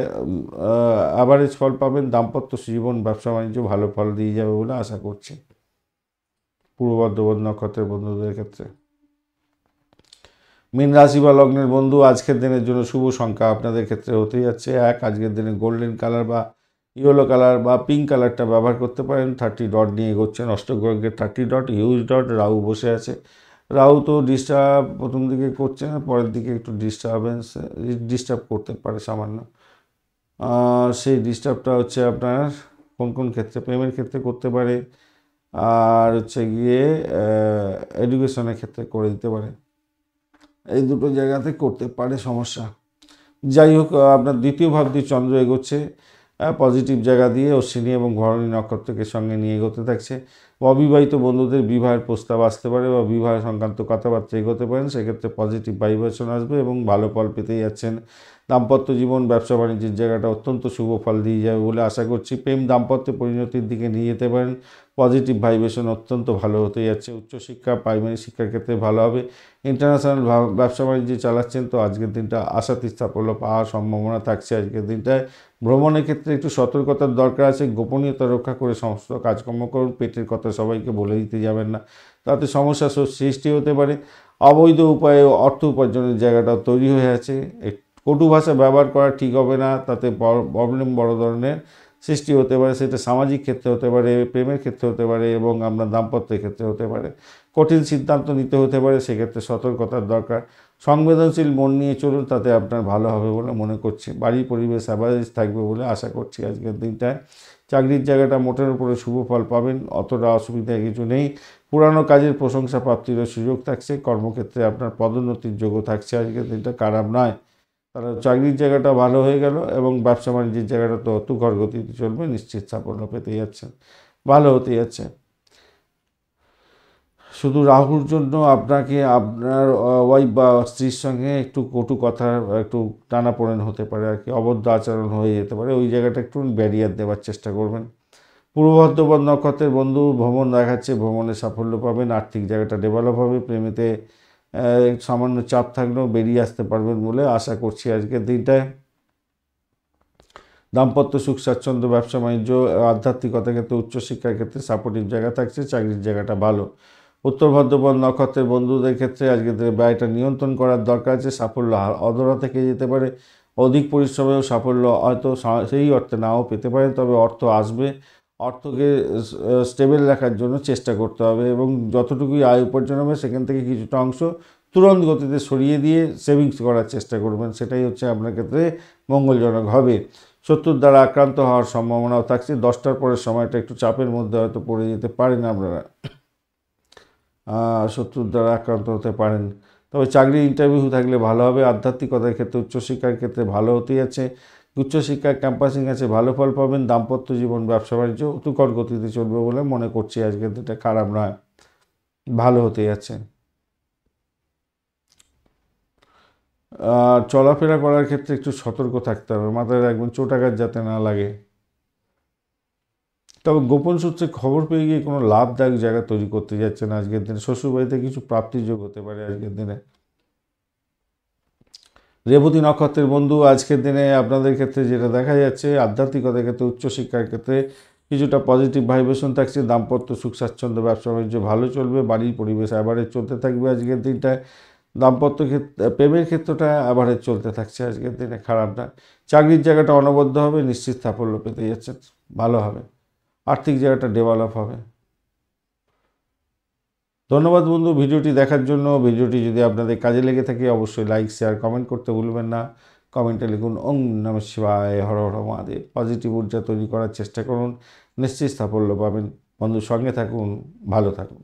অ্যাভারেজ ফল পাবেন। দাম্পত্য জীবন, ব্যবসা বাণিজ্য ভালো ফল দিয়ে যাবে বলে আশা করছি পূর্ব বর্ধমান নক্ষত্রের বন্ধুদের ক্ষেত্রে। মীন রাশি বা লগ্নের বন্ধু, আজকের দিনের জন্য শুভ সংখ্যা আপনাদের ক্ষেত্রে হতে যাচ্ছে 1। আজকের দিনে গোল্ডেন কালার বা ইয়েলো কালার বা পিঙ্ক কালারটা ব্যবহার করতে পারেন। 30 ডট নিয়ে এগোচ্ছেন। অষ্টগ্রহের 30 ডট, হিউজ ডট। রাহু বসে আছে। রাহু তো ডিস্টার্ব প্রথম দিকে করছে না, পরের দিকে একটু ডিস্টার্ব করতে পারে সামান্য। সেই ডিস্টার্বটা হচ্ছে আপনার কোন কোন ক্ষেত্রে, প্রেমের ক্ষেত্রে করতে পারে, আর হচ্ছে গিয়ে এডুকেশনের ক্ষেত্রে করে দিতে পারে। এই দুটো জায়গাতে করতে পারে সমস্যা। যাই হোক, আপনার দ্বিতীয় ভাব দিয়ে চন্দ্র এগোচ্ছে পজিটিভ জায়গা দিয়ে, অশ্বিনী এবং ভরণী নক্ষত্রকে সঙ্গে নিয়ে এগোতে থাকছে। অবিবাহিত বন্ধুদের বিবাহের প্রস্তাব আসতে পারে বা বিবাহ সংক্রান্ত কথাবার্তা এগোতে পারেন, সেক্ষেত্রে পজিটিভ ভাইব্রেশন আসবে এবং ভালো ফল পেতেই যাচ্ছেন। দাম্পত্য জীবন, ব্যবসা বাণিজ্যের জায়গাটা অত্যন্ত শুভ ফল দিয়ে যাবে বলে আশা করছি। প্রেম দাম্পত্য পরিণতির দিকে নিয়ে যেতে পারেন, পজিটিভ ভাইব্রেশন অত্যন্ত ভালো হতে যাচ্ছে। উচ্চশিক্ষা, প্রাইমারি শিক্ষার ক্ষেত্রে ভালো হবে। ইন্টারন্যাশনাল ব্যবসা বাণিজ্য চালাচ্ছেন তো আজকের দিনটা আশাতীত সাফল্য পাওয়ার সম্ভাবনা থাকছে আজকের দিনটায়। ভ্রমণের ক্ষেত্রে একটু সতর্কতার দরকার আছে। গোপনীয়তা রক্ষা করে সমস্ত কাজকর্ম করুন। পেটের কথা কথা সবাইকে বলে দিতে যাবেন না, তাতে সমস্যা সৃষ্টি হতে পারে। অবৈধ উপায়ে অর্থ উপার্জনের জায়গাটা তৈরি হয়ে আছে। কটু ভাষা ব্যবহার করা ঠিক হবে না, তাতে প্রবলেম বড় ধরনের সৃষ্টি হতে পারে। সেটা সামাজিক ক্ষেত্রে হতে পারে, প্রেমের ক্ষেত্রে হতে পারে এবং আপনার দাম্পত্যের ক্ষেত্রে হতে পারে। কঠিন সিদ্ধান্ত নিতে হতে পারে, সেক্ষেত্রে সতর্কতার দরকার। সংবেদনশীল মন নিয়ে চলুন, তাতে আপনার ভালো হবে বলে মনে করছি। বাড়ির পরিবেশ অ্যাভারেজ থাকবে বলে আশা করছি আজকের দিনটায়। চাকরির জায়গাটা মোটের উপরে শুভ ফল পাবেন, অতটা অসুবিধা কিছু নেই। পুরানো কাজের প্রশংসা প্রাপ্তিরও সুযোগ থাকছে। কর্মক্ষেত্রে আপনার পদোন্নতির যোগ্য থাকছে আজকের দিনটা, খারাপ নয়। তাহলে চাকরির জায়গাটা ভালো হয়ে গেল এবং ব্যবসা বাণিজ্যের জায়গাটা তো তুখর গতিতে চলবে, নিশ্চিত সাফল্য পেতে যাচ্ছেন, ভালো হতে যাচ্ছে। শুধু রাহুর জন্য আপনাকে আপনার ওয়াইফ বা স্ত্রীর সঙ্গে একটু কটু কথা, একটু টানাপোড়েন হতে পারে আর কি, অবদ্ধ আচরণ হয়ে যেতে পারে। ওই জায়গাটা একটু ব্যারিয়ার দেওয়ার চেষ্টা করবেন। পূর্ব ভাদ্রপদ নক্ষত্রের বন্ধু ভ্রমণ দেখাচ্ছে, ভ্রমণে সাফল্য পাবেন। আর্থিক জায়গাটা ডেভেলপ হবে। প্রেমেতে সামান্য চাপ থাকলেও বেরিয়ে আসতে পারবেন বলে আশা করছি আজকের দিনটায়। দাম্পত্য সুখ স্বাচ্ছন্দ্য, ব্যবসা বাণিজ্য, আধ্যাত্মিকতার ক্ষেত্রে, উচ্চশিক্ষার ক্ষেত্রে সাপোর্টিভ জায়গা থাকছে। চাকরির জায়গাটা ভালো। উত্তর ভাদ্রপদ নক্ষত্রের বন্ধুদের ক্ষেত্রে আজকের দিনে ব্যয়টা নিয়ন্ত্রণ করার দরকার আছে। সাফল্য অধরা থেকে যেতে পারে। অধিক পরিশ্রমেও সাফল্য হয়তো সেই অর্থে নাও পেতে পারেন, তবে অর্থ আসবে। অর্থকে স্টেবল রাখার জন্য চেষ্টা করতে হবে এবং যতটুকুই আয় উপার্জন হবে সেখান থেকে কিছুটা অংশ তুরন্ত গতিতে সরিয়ে দিয়ে সেভিংস করার চেষ্টা করবেন। সেটাই হচ্ছে আপনার ক্ষেত্রে মঙ্গলজনক হবে। শত্রুর দ্বারা আক্রান্ত হওয়ার সম্ভাবনাও থাকছে। 10টার পরের সময়টা একটু চাপের মধ্যে হয়তো পড়ে যেতে পারেন আপনারা, শত্রুর দ্বারা আক্রান্ত হতে পারেন। তবে চাকরি ইন্টারভিউ থাকলে ভালো হবে। আধ্যাত্মিকতার ক্ষেত্রে, উচ্চশিক্ষার ক্ষেত্রে ভালো হতে যাচ্ছে। উচ্চশিক্ষার ক্যাম্পাসিং আছে, ভালো ফল পাবেন। দাম্পত্য জীবন, ব্যবসা বাণিজ্য তুখর গতিতে চলবে বলে মনে করছি আজকের দিনটা, খারাপ নয়, ভালো হতে যাচ্ছে। চলাফেরা করার ক্ষেত্রে একটু সতর্ক থাকতে হবে, মাথায় রাখবেন চোটাঘাত যাতে না লাগে। তবে গোপন সূত্রে খবর পেয়ে গিয়ে কোনো লাভদায়ক জায়গা তৈরি করতে যাচ্ছেন আজকের দিনে। শ্বশুরবাড়িতে কিছু প্রাপ্তিযোগ হতে পারে আজকের দিনে। রেবতী নক্ষত্রের বন্ধু আজকের দিনে আপনাদের ক্ষেত্রে যেটা দেখা যাচ্ছে, আধ্যাত্মিকতার ক্ষেত্রে, উচ্চশিক্ষার ক্ষেত্রে কিছুটা পজিটিভ ভাইব্রেশন থাকছে। দাম্পত্য সুখ স্বাচ্ছন্দ্য, ব্যবসা বাণিজ্য ভালো চলবে। বাড়ির পরিবেশ অ্যাভারেজ চলতে থাকবে আজকের দিনটায়। দাম্পত্য ক্ষেত্রে, প্রেমের ক্ষেত্রটা অ্যাভারেজ চলতে থাকছে আজকের দিনে, খারাপ না। চাকরির জায়গাটা অনবদ্য হবে, নিশ্চিত সাফল্য পেতে যাচ্ছেন, ভালো হবে। আর্থিক জায়গাটা ডেভেলপ হবে। ধন্যবাদ বন্ধু ভিডিওটি দেখার জন্য। ভিডিওটি যদি আপনাদের কাজে লেগে থাকে অবশ্যই লাইক, শেয়ার, কমেন্ট করতে ভুলবেন না। কমেন্টে লিখুন ওম নমঃ শিবায়, হর হর মহাদেব। পজিটিভ ঊর্জা তৈরি করার চেষ্টা করুন, নিশ্চিত সাফল্য পাবেন। বন্ধুর সঙ্গে থাকুন, ভালো থাকুন।